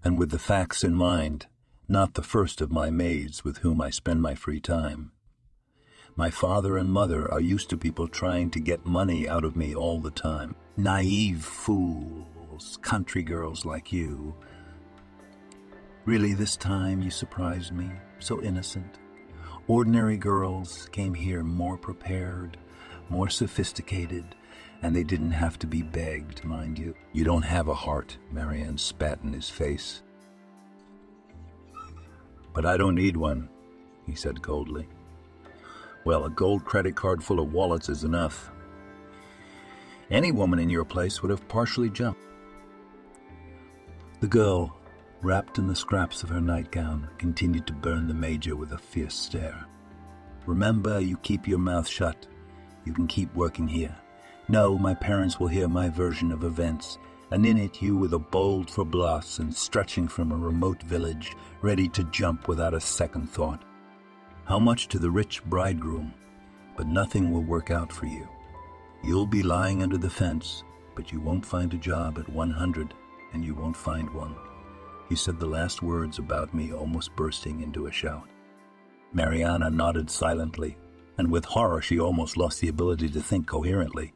S1: and with the facts in mind, not the first of my maids with whom I spend my free time. My father and mother are used to people trying to get money out of me all the time. Naive fools, country girls like you. Really, this time you surprised me, so innocent. Ordinary girls came here more prepared, more sophisticated, and they didn't have to be begged, mind you." "You don't have a heart," Marianne spat in his face. "But I don't need one," he said coldly. "Well, a gold credit card full of wallets is enough. Any woman in your place would have partially jumped." The girl, wrapped in the scraps of her nightgown, continued to burn the major with a fierce stare. "Remember, you keep your mouth shut. You can keep working here. No, my parents will hear my version of events, and in it you with a bold for Blas and stretching from a remote village, ready to jump without a second thought. How much to the rich bridegroom, but nothing will work out for you. You'll be lying under the fence, but you won't find a job at 100, and you won't find one." He said the last words about me almost bursting into a shout. Mariana nodded silently, and with horror she almost lost the ability to think coherently.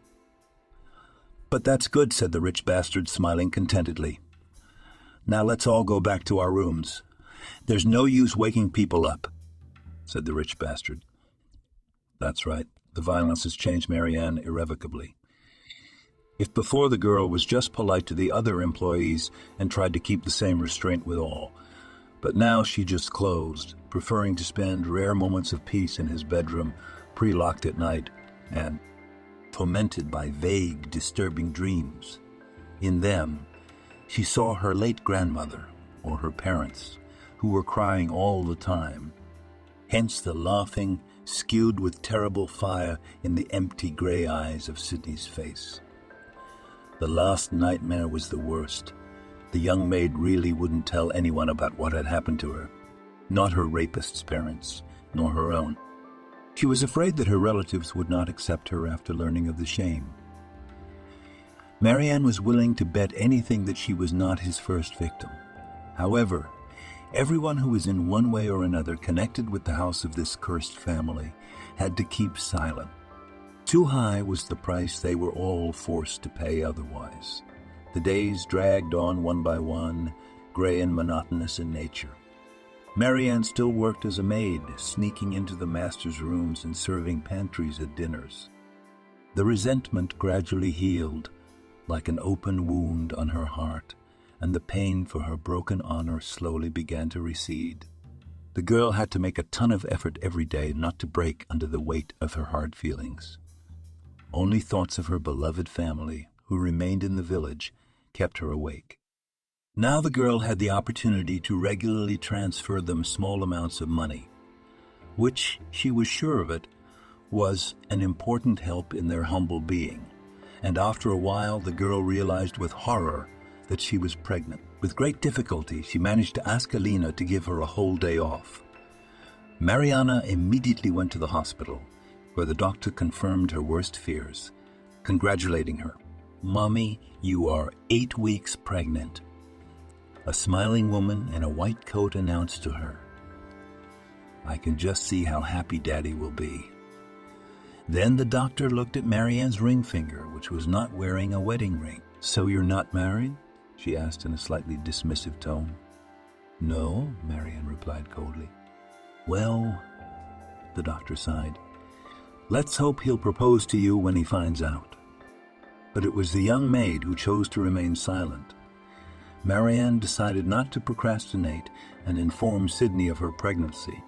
S1: "But that's good," said the rich bastard, smiling contentedly. "Now let's all go back to our rooms." "There's no use waking people up," said the rich bastard. That's right. The violence has changed Marianne irrevocably. If before the girl was just polite to the other employees and tried to keep the same restraint with all, but now she just closed, preferring to spend rare moments of peace in his bedroom, pre-locked at night, and tormented by vague, disturbing dreams. In them, she saw her late grandmother, or her parents, who were crying all the time. Hence the laughing, skewed with terrible fire in the empty gray eyes of Sydney's face. The last nightmare was the worst. The young maid really wouldn't tell anyone about what had happened to her, not her rapist's parents, nor her own. She was afraid that her relatives would not accept her after learning of the shame. Marianne was willing to bet anything that she was not his first victim. However, everyone who was in one way or another connected with the house of this cursed family had to keep silent. Too high was the price they were all forced to pay otherwise. The days dragged on one by one, gray and monotonous in nature. Marianne still worked as a maid, sneaking into the master's rooms and serving pantries at dinners. The resentment gradually healed, like an open wound on her heart, and the pain for her broken honor slowly began to recede. The girl had to make a ton of effort every day not to break under the weight of her hard feelings. Only thoughts of her beloved family, who remained in the village, kept her awake. Now the girl had the opportunity to regularly transfer them small amounts of money, which, she was sure of it, was an important help in their humble being. And after a while, the girl realized with horror that she was pregnant. With great difficulty, she managed to ask Alina to give her a whole day off. Mariana immediately went to the hospital, where the doctor confirmed her worst fears, congratulating her. "Mommy, you are 8 weeks pregnant." A smiling woman in a white coat announced to her, "I can just see how happy Daddy will be." Then the doctor looked at Marianne's ring finger, which was not wearing a wedding ring. "So you're not married?" she asked in a slightly dismissive tone. "No," Marianne replied coldly. "Well," the doctor sighed, "let's hope he'll propose to you when he finds out." But it was the young maid who chose to remain silent. Marianne decided not to procrastinate and inform Sydney of her pregnancy.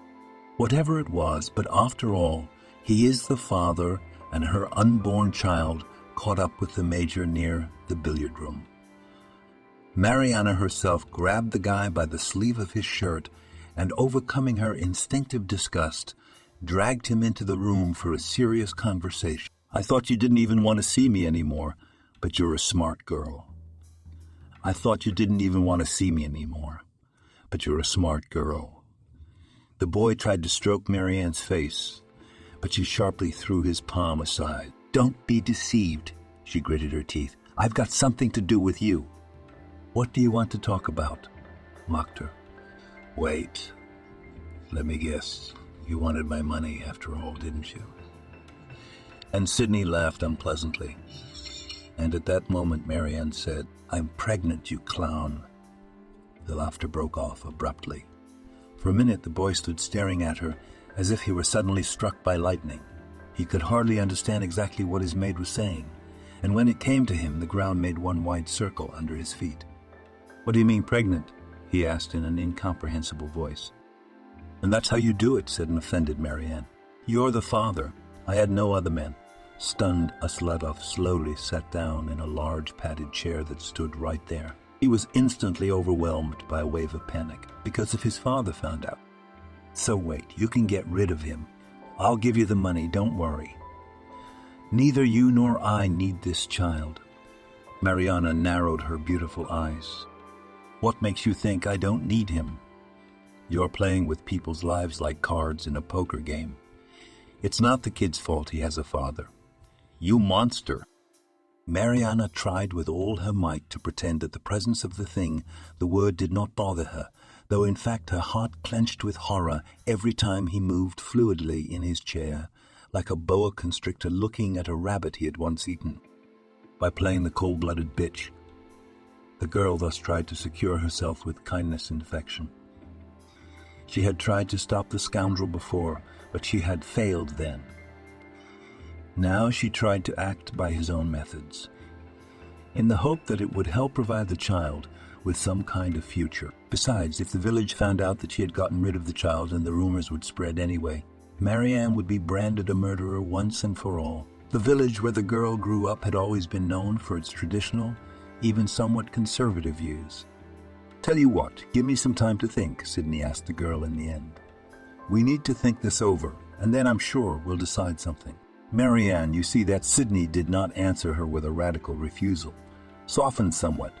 S1: Whatever it was, but after all, he is the father, and her unborn child caught up with the major near the billiard room. Mariana herself grabbed the guy by the sleeve of his shirt and, overcoming her instinctive disgust, dragged him into the room for a serious conversation. "I thought you didn't even want to see me anymore, but you're a smart girl. I thought you didn't even want to see me anymore, but you're a smart girl." The boy tried to stroke Marianne's face, but she sharply threw his palm aside. "Don't be deceived," she gritted her teeth. "I've got something to do with you." "What do you want to talk about?" mocked her. "Wait, let me guess. You wanted my money after all, didn't you?" And Sydney laughed unpleasantly. And at that moment, Marianne said, "I'm pregnant, you clown." The laughter broke off abruptly. For a minute, the boy stood staring at her as if he were suddenly struck by lightning. He could hardly understand exactly what his maid was saying, and when it came to him, the ground made one wide circle under his feet. "What do you mean pregnant?" he asked in an incomprehensible voice. "And that's how you do it," said an offended Marianne. "You're the father. I had no other men." Stunned, Asladov slowly sat down in a large padded chair that stood right there. He was instantly overwhelmed by a wave of panic, because if his father found out. "So wait, you can get rid of him. I'll give you the money, don't worry. Neither you nor I need this child." Mariana narrowed her beautiful eyes. "What makes you think I don't need him? You're playing with people's lives like cards in a poker game. It's not the kid's fault he has a father. You monster." Mariana tried with all her might to pretend that the presence of the thing, the word, did not bother her, though in fact her heart clenched with horror every time he moved fluidly in his chair, like a boa constrictor looking at a rabbit he had once eaten. By playing the cold-blooded bitch, the girl thus tried to secure herself with kindness and affection. She had tried to stop the scoundrel before, but she had failed then. Now she tried to act by his own methods, in the hope that it would help provide the child with some kind of future. Besides, if the village found out that she had gotten rid of the child and the rumors would spread anyway, Marianne would be branded a murderer once and for all. The village where the girl grew up had always been known for its traditional, even somewhat conservative views. "Tell you what, give me some time to think," Sydney asked the girl in the end. "We need to think this over, and then I'm sure we'll decide something." Marianne, you see that Sydney did not answer her with a radical refusal, softened somewhat,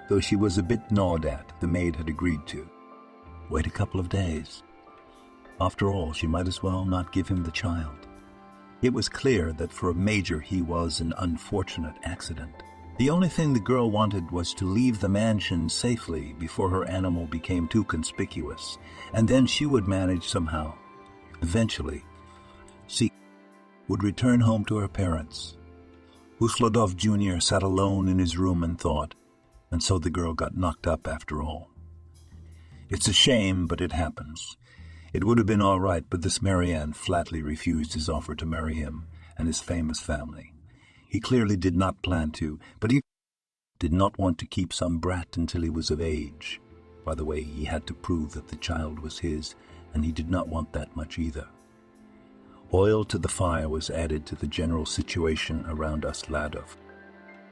S1: though she was a bit gnawed at, the maid had agreed to. Wait a couple of days. After all, she might as well not give him the child. It was clear that for a major he was an unfortunate accident. The only thing the girl wanted was to leave the mansion safely before her animal became too conspicuous, and then she would manage somehow, eventually. See, would return home to her parents. Usladov Jr. sat alone in his room and thought, and so the girl got knocked up after all. It's a shame, but it happens. It would have been all right, but this Marianne flatly refused his offer to marry him and his famous family. He clearly did not plan to, but he did not want to keep some brat until he was of age. By the way, he had to prove that the child was his, and he did not want that much either. Oil to the fire was added to the general situation around Usladov.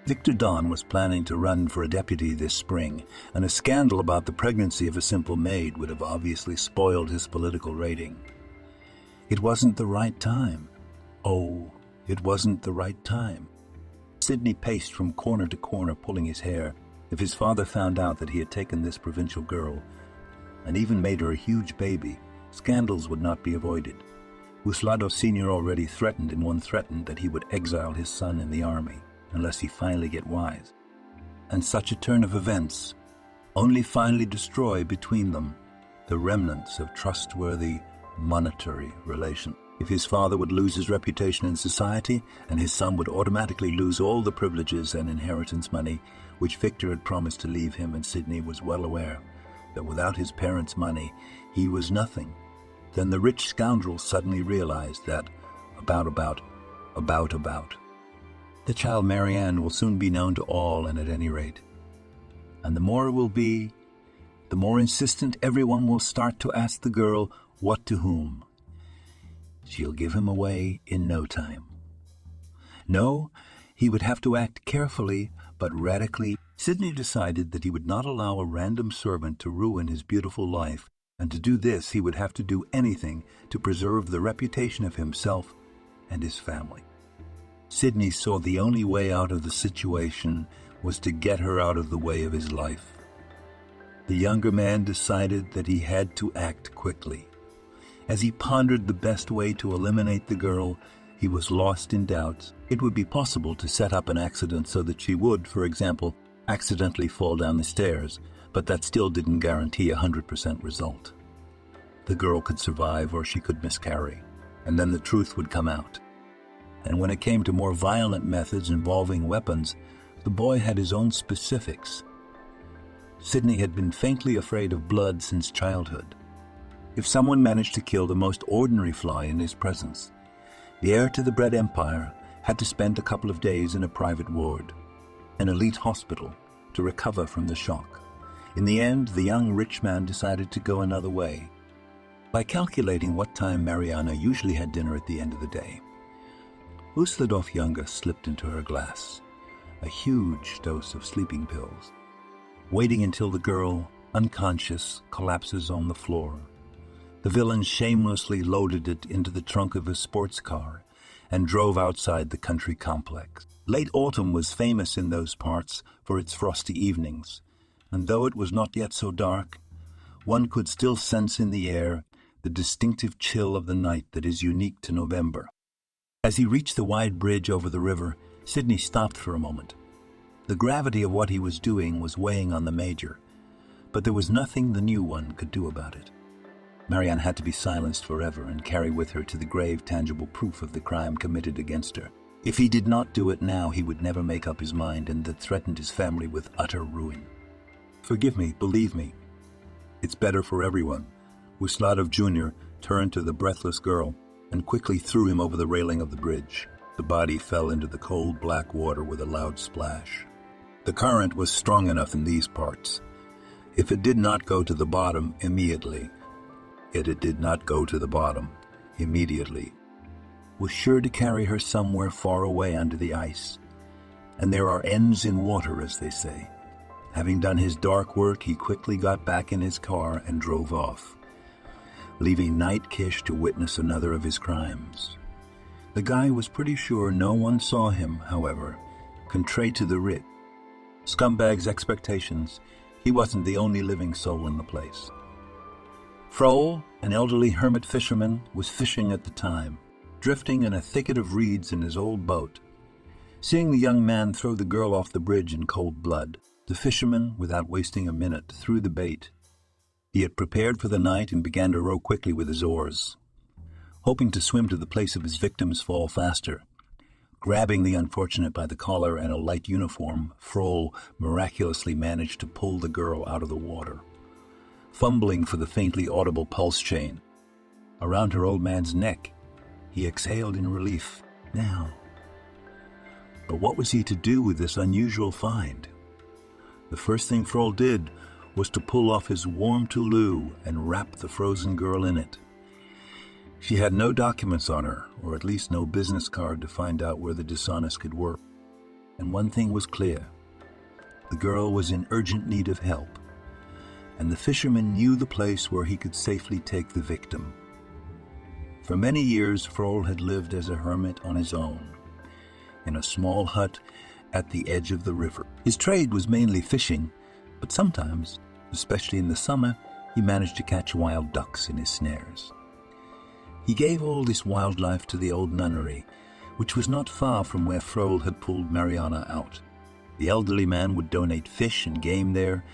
S1: Viktor Don was planning to run for a deputy this spring, and a scandal about the pregnancy of a simple maid would have obviously spoiled his political rating. It wasn't the right time. Oh, it wasn't the right time. Sidney paced from corner to corner, pulling his hair. If his father found out that he had taken this provincial girl and even made her a huge baby, scandals would not be avoided. Usladov Sr. already threatened that he would exile his son in the army unless he finally get wise. And such a turn of events only finally destroy between them the remnants of trustworthy monetary relation. If his father would lose his reputation in society, and his son would automatically lose all the privileges and inheritance money which Victor had promised to leave him, and Sidney was well aware that without his parents' money he was nothing, then the rich scoundrel suddenly realized that about. The child Marianne will soon be known to all, and at any rate. And the more it will be, the more insistent everyone will start to ask the girl what to whom. She'll give him away in no time. No, he would have to act carefully but radically. Sidney decided that he would not allow a random servant to ruin his beautiful life, and to do this he would have to do anything to preserve the reputation of himself and his family. Sidney saw the only way out of the situation was to get her out of the way of his life. The younger man decided that he had to act quickly. As he pondered the best way to eliminate the girl, he was lost in doubts. It would be possible to set up an accident so that she would, for example, accidentally fall down the stairs, but that still didn't guarantee a 100% result. The girl could survive or she could miscarry, and then the truth would come out. And when it came to more violent methods involving weapons, the boy had his own specifics. Sidney had been faintly afraid of blood since childhood. If someone managed to kill the most ordinary fly in his presence, the heir to the bread empire had to spend a couple of days in a private ward, an elite hospital, to recover from the shock. In the end, the young rich man decided to go another way. By calculating what time Mariana usually had dinner at the end of the day, Usladov Younger slipped into her glass a huge dose of sleeping pills, waiting until the girl, unconscious, collapses on the floor. The villain shamelessly loaded it into the trunk of his sports car and drove outside the country complex. Late autumn was famous in those parts for its frosty evenings, and though it was not yet so dark, one could still sense in the air the distinctive chill of the night that is unique to November. As he reached the wide bridge over the river, Sidney stopped for a moment. The gravity of what he was doing was weighing on the Major, but there was nothing the new one could do about it. Marianne had to be silenced forever and carry with her to the grave tangible proof of the crime committed against her. If he did not do it now, he would never make up his mind, and that threatened his family with utter ruin. Forgive me, believe me. It's better for everyone. Usladov Jr. turned to the breathless girl and quickly threw him over the railing of the bridge. The body fell into the cold black water with a loud splash. The current was strong enough in these parts. If it did not go to the bottom immediately, was sure to carry her somewhere far away under the ice. And there are ends in water, as they say. Having done his dark work, he quickly got back in his car and drove off, leaving Night Kish to witness another of his crimes. The guy was pretty sure no one saw him, however, contrary to the rich scumbag's expectations. He wasn't the only living soul in the place. Frohl, an elderly hermit fisherman, was fishing at the time, drifting in a thicket of reeds in his old boat. Seeing the young man throw the girl off the bridge in cold blood, the fisherman, without wasting a minute, threw the bait. He had prepared for the night and began to row quickly with his oars. hoping to swim to the place of his victim's fall faster. Grabbing the unfortunate by the collar and a light uniform, Frol miraculously managed to pull the girl out of the water. Fumbling for the faintly audible pulse chain around her old man's neck, he exhaled in relief. Now. But what was he to do with this unusual find? The first thing Frol did was to pull off his warm toulouse and wrap the frozen girl in it. She had no documents on her, or at least no business card to find out where the dishonest could work. And one thing was clear. The girl was in urgent need of help, and the fisherman knew the place where he could safely take the victim. For many years, Frol had lived as a hermit on his own, in a small hut at the edge of the river. His trade was mainly fishing, but sometimes, especially in the summer, he managed to catch wild ducks in his snares. He gave all this wildlife to the old nunnery, which was not far from where Frol had pulled Mariana out. The elderly man would donate fish and game there,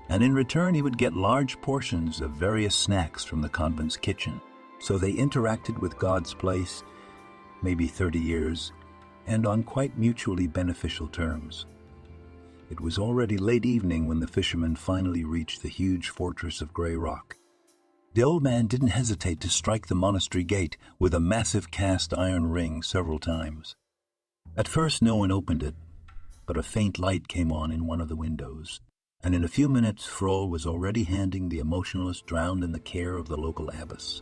S1: and in return he would get large portions of various snacks from the convent's kitchen. So they interacted with God's place, maybe 30 years, and on quite mutually beneficial terms. It was already late evening when the fisherman finally reached the huge fortress of gray rock. The old man didn't hesitate to strike the monastery gate with a massive cast iron ring several times. At first no one opened it, but a faint light came on in one of the windows, and in a few minutes Frol was already handing the emotionless drowned in the care of the local abbess,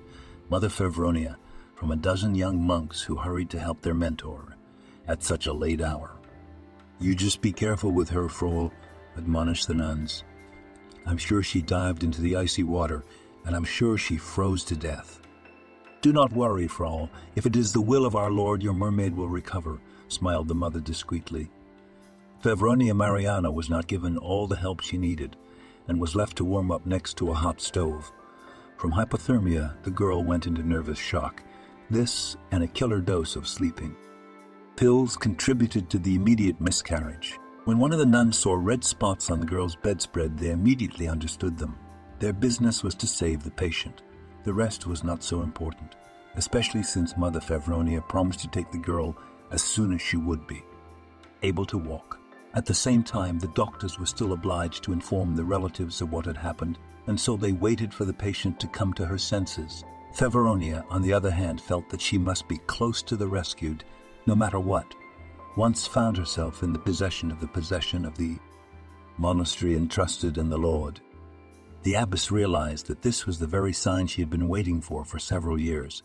S1: Mother Fevronia, from a dozen young monks who hurried to help their mentor at such a late hour. "You just be careful with her, Frol," admonished the nuns. "I'm sure she dived into the icy water, and I'm sure she froze to death." "Do not worry, Frol. If it is the will of our Lord, your mermaid will recover," smiled the mother discreetly. Fevronia Mariana was not given all the help she needed, and was left to warm up next to a hot stove. From hypothermia, the girl went into nervous shock. This and a killer dose of sleeping pills contributed to the immediate miscarriage. When one of the nuns saw red spots on the girl's bedspread, they immediately understood them. Their business was to save the patient. The rest was not so important, especially since Mother Fevronia promised to take the girl as soon as she would be able to walk. At the same time, the doctors were still obliged to inform the relatives of what had happened, and so they waited for the patient to come to her senses. Fevronia, on the other hand, felt that she must be close to the rescued, no matter what. Once found herself in the possession of the monastery entrusted in the Lord. The abbess realized that this was the very sign she had been waiting for several years.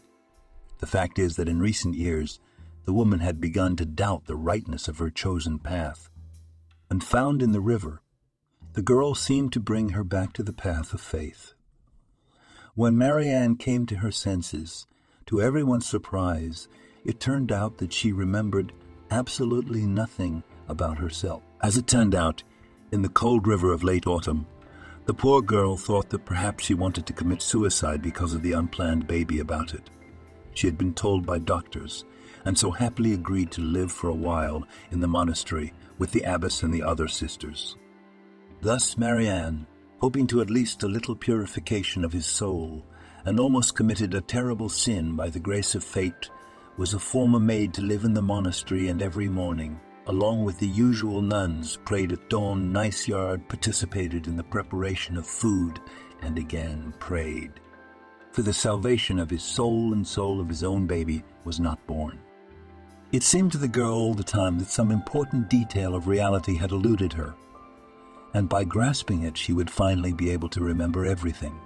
S1: The fact is that in recent years, the woman had begun to doubt the rightness of her chosen path. And found in the river, the girl seemed to bring her back to the path of faith. When Marianne came to her senses, to everyone's surprise, it turned out that she remembered absolutely nothing about herself. As it turned out, in the cold river of late autumn, the poor girl thought that perhaps she wanted to commit suicide because of the unplanned baby about it. She had been told by doctors, and so happily agreed to live for a while in the monastery with the abbess and the other sisters. Thus Marianne, hoping to at least a little purification of his soul, and almost committed a terrible sin by the grace of fate, was a former maid to live in the monastery, and every morning, along with the usual nuns, prayed at dawn, nice yard, participated in the preparation of food, and again prayed. For the salvation of his soul and soul of his own baby was not born. It seemed to the girl all the time that some important detail of reality had eluded her, and by grasping it she would finally be able to remember everything.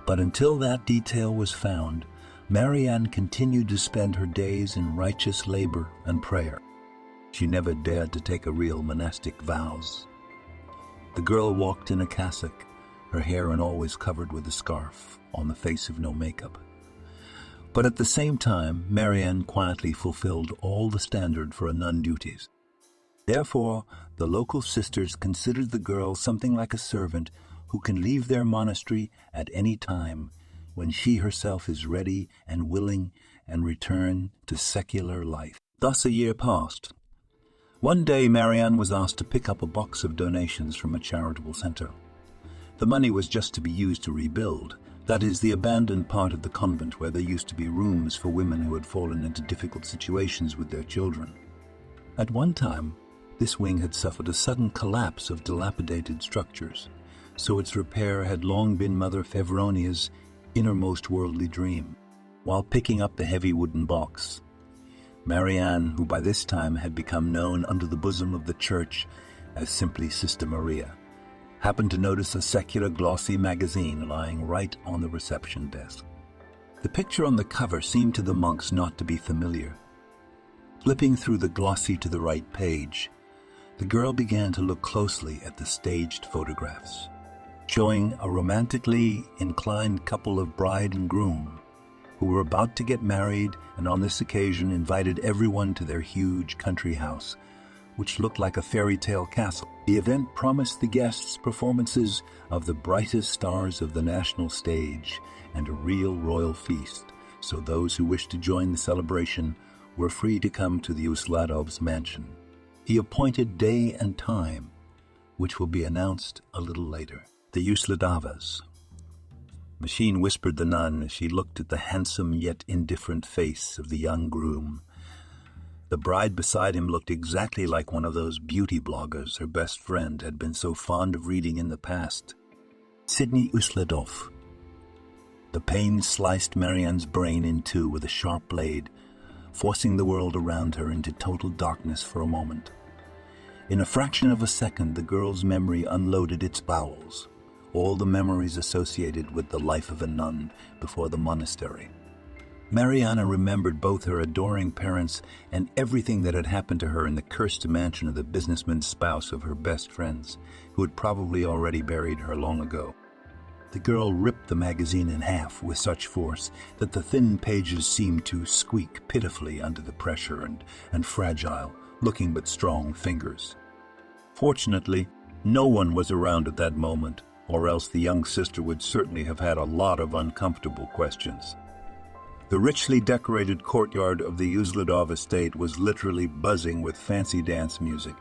S1: But until that detail was found, Marianne continued to spend her days in righteous labor and prayer. She never dared to take a real monastic vows. The girl walked in a cassock, her hair and always covered with a scarf, on the face of no makeup. But at the same time, Marianne quietly fulfilled all the standard for a nun duties. Therefore, the local sisters considered the girl something like a servant who can leave their monastery at any time when she herself is ready and willing and return to secular life. Thus a year passed. One day Marianne was asked to pick up a box of donations from a charitable center. The money was just to be used to rebuild, That is the abandoned part of the convent where there used to be rooms for women who had fallen into difficult situations with their children. At one time, this wing had suffered a sudden collapse of dilapidated structures, so its repair had long been Mother Fevronia's innermost worldly dream. While picking up the heavy wooden box, Marianne, who by this time had become known under the bosom of the church as simply Sister Maria, happened to notice a secular glossy magazine lying right on the reception desk. The picture on the cover seemed to the monks not to be familiar. Flipping through the glossy to the right page, the girl began to look closely at the staged photographs, showing a romantically inclined couple of bride and groom who were about to get married and on this occasion invited everyone to their huge country house, which looked like a fairy tale castle. The event promised the guests performances of the brightest stars of the national stage and a real royal feast, so those who wished to join the celebration were free to come to the Usladovs' mansion. He appointed day and time, which will be announced a little later. The Usladovas. Machine whispered the nun as she looked at the handsome yet indifferent face of the young groom. The bride beside him looked exactly like one of those beauty bloggers her best friend had been so fond of reading in the past. Sidney Usladov. The pain sliced Marianne's brain in two with a sharp blade, forcing the world around her into total darkness for a moment. In a fraction of a second, the girl's memory unloaded its bowels, all the memories associated with the life of a nun before the monastery. Mariana remembered both her adoring parents and everything that had happened to her in the cursed mansion of the businessman's spouse of her best friends, who had probably already buried her long ago. The girl ripped the magazine in half with such force that the thin pages seemed to squeak pitifully under the pressure and fragile, looking but strong fingers. Fortunately, no one was around at that moment, or else the young sister would certainly have had a lot of uncomfortable questions. The richly decorated courtyard of the Usladov estate was literally buzzing with fancy dance music.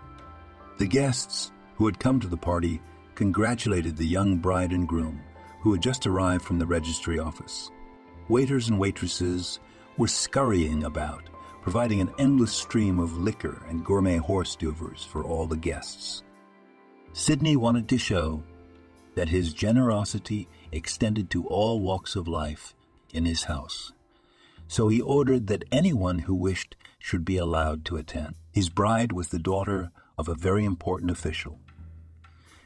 S1: The guests who had come to the party congratulated the young bride and groom, who had just arrived from the registry office. Waiters and waitresses were scurrying about, providing an endless stream of liquor and gourmet horse duvers for all the guests. Sidney wanted to show that his generosity extended to all walks of life in his house, so he ordered that anyone who wished should be allowed to attend. His bride was the daughter of a very important official,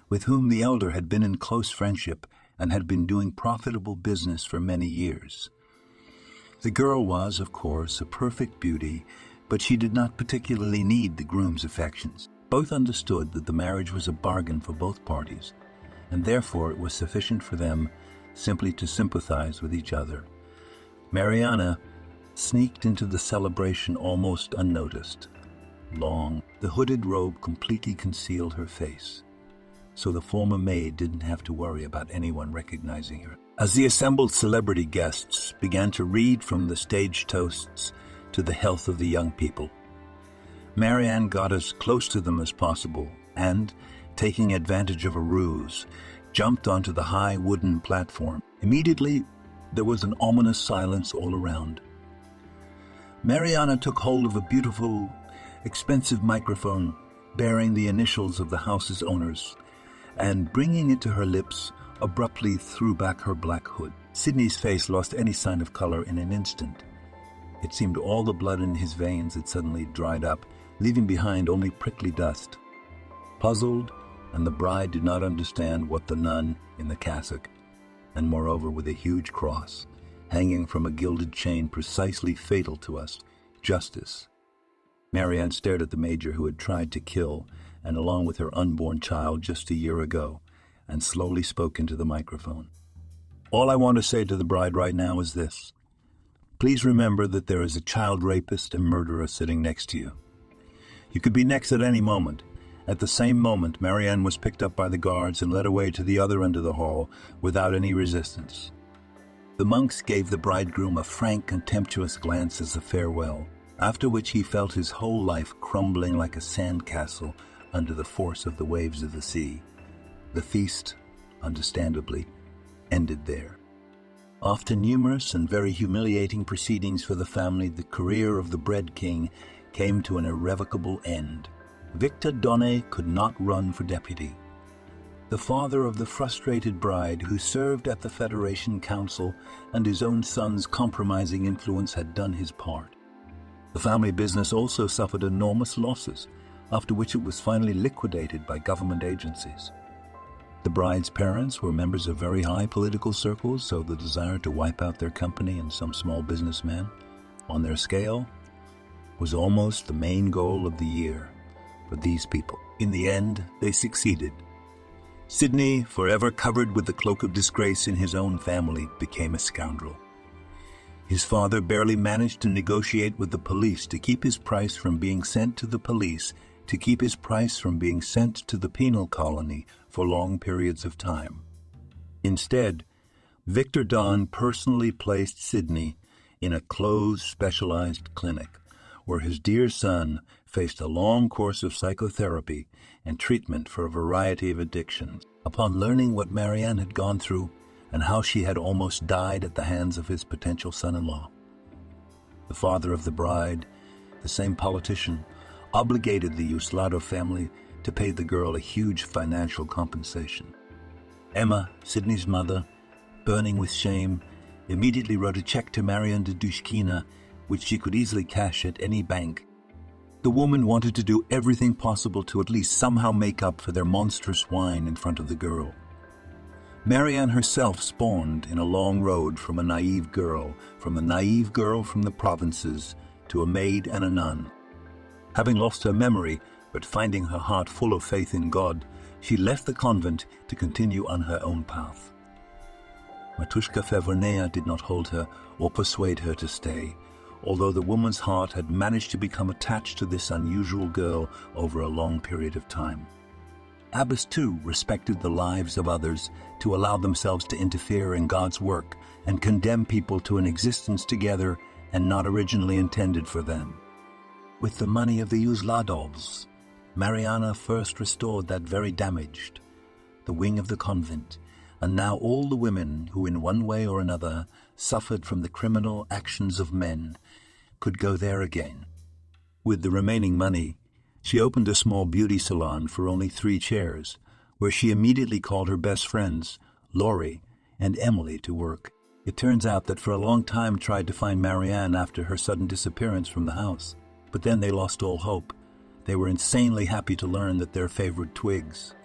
S1: with whom the elder had been in close friendship and had been doing profitable business for many years. The girl was, of course, a perfect beauty, but she did not particularly need the groom's affections. Both understood that the marriage was a bargain for both parties, and therefore it was sufficient for them simply to sympathize with each other. Mariana sneaked into the celebration almost unnoticed. The hooded robe completely concealed her face, so the former maid didn't have to worry about anyone recognizing her. As the assembled celebrity guests began to read from the stage toasts to the health of the young people, Marianne got as close to them as possible and, taking advantage of a ruse, jumped onto the high wooden platform. Immediately, there was an ominous silence all around. Mariana took hold of a beautiful, expensive microphone bearing the initials of the house's owners, and bringing it to her lips, abruptly threw back her black hood. Sidney's face lost any sign of color in an instant. It seemed all the blood in his veins had suddenly dried up, leaving behind only prickly dust. Puzzled, and the bride did not understand what the nun in the cassock, and moreover with a huge cross, hanging from a gilded chain precisely fatal to us, justice. Marianne stared at the major who had tried to kill, and along with her unborn child just a year ago, and slowly spoke into the microphone. All I want to say to the bride right now is this. Please remember that there is a child rapist and murderer sitting next to you. You could be next at any moment. At the same moment, Marianne was picked up by the guards and led away to the other end of the hall without any resistance. The monks gave the bridegroom a frank, contemptuous glance as a farewell, after which he felt his whole life crumbling like a sandcastle under the force of the waves of the sea. The feast, understandably, ended there. After numerous and very humiliating proceedings for the family, the career of the Bread King came to an irrevocable end. Victor Donnet could not run for deputy. The father of the frustrated bride, who served at the Federation Council, and his own son's compromising influence had done his part. The family business also suffered enormous losses, after which it was finally liquidated by government agencies. The bride's parents were members of very high political circles, so the desire to wipe out their company and some small businessman on their scale was almost the main goal of the year for these people. In the end, they succeeded. Sidney, forever covered with the cloak of disgrace in his own family, became a scoundrel. His father barely managed to negotiate with the police to keep his price from being sent to the police, to keep his price from being sent to the penal colony for long periods of time. Instead, Victor Don personally placed Sidney in a closed, specialized clinic, where his dear son faced a long course of psychotherapy and treatment for a variety of addictions. Upon learning what Marianne had gone through and how she had almost died at the hands of his potential son-in-law, the father of the bride, the same politician, obligated the Uslado family to pay the girl a huge financial compensation. Emma, Sidney's mother, burning with shame, immediately wrote a check to Marianne de Dushkina, which she could easily cash at any bank. The woman wanted to do everything possible to at least somehow make up for their monstrous whine in front of the girl. Marianne herself spawned in a long road from a naive girl from the provinces to a maid and a nun. Having lost her memory, but finding her heart full of faith in God, she left the convent to continue on her own path. Matushka Fevernea did not hold her or persuade her to stay, although the woman's heart had managed to become attached to this unusual girl over a long period of time. Abbess, too, respected the lives of others to allow themselves to interfere in God's work and condemn people to an existence together and not originally intended for them. With the money of the Usladovs, Mariana first restored that very damaged, the wing of the convent, and now all the women who in one way or another suffered from the criminal actions of men could go there again. With the remaining money, she opened a small beauty salon for only 3 chairs, where she immediately called her best friends, Laurie and Emily, to work. It turns out that for a long time tried to find Marianne after her sudden disappearance from the house, but then they lost all hope. They were insanely happy to learn that their favorite twigs,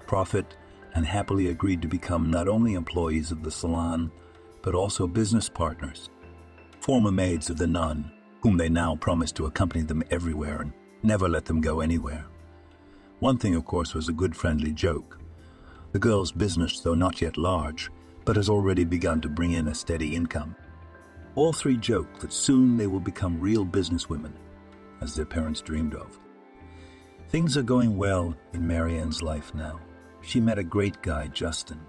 S1: Prophet and happily agreed to become not only employees of the salon, but also business partners, former maids of the nun, whom they now promised to accompany them everywhere and never let them go anywhere. One thing, of course, was a good friendly joke. The girl's business, though not yet large, but has already begun to bring in a steady income. All 3 joke that soon they will become real businesswomen, as their parents dreamed of. Things are going well in Marianne's life now. She met a great guy, Justin.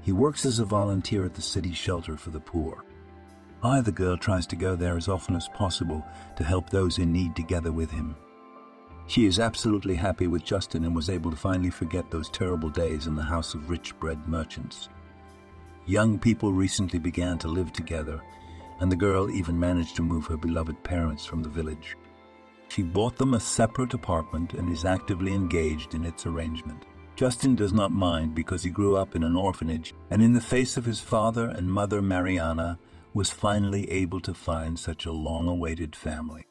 S1: He works as a volunteer at the city shelter for the poor. The girl tries to go there as often as possible to help those in need together with him. She is absolutely happy with Justin and was able to finally forget those terrible days in the house of rich bread merchants. Young people recently began to live together, and the girl even managed to move her beloved parents from the village. She bought them a separate apartment and is actively engaged in its arrangement. Justin does not mind because he grew up in an orphanage, and in the face of his father and mother, Mariana was finally able to find such a long-awaited family.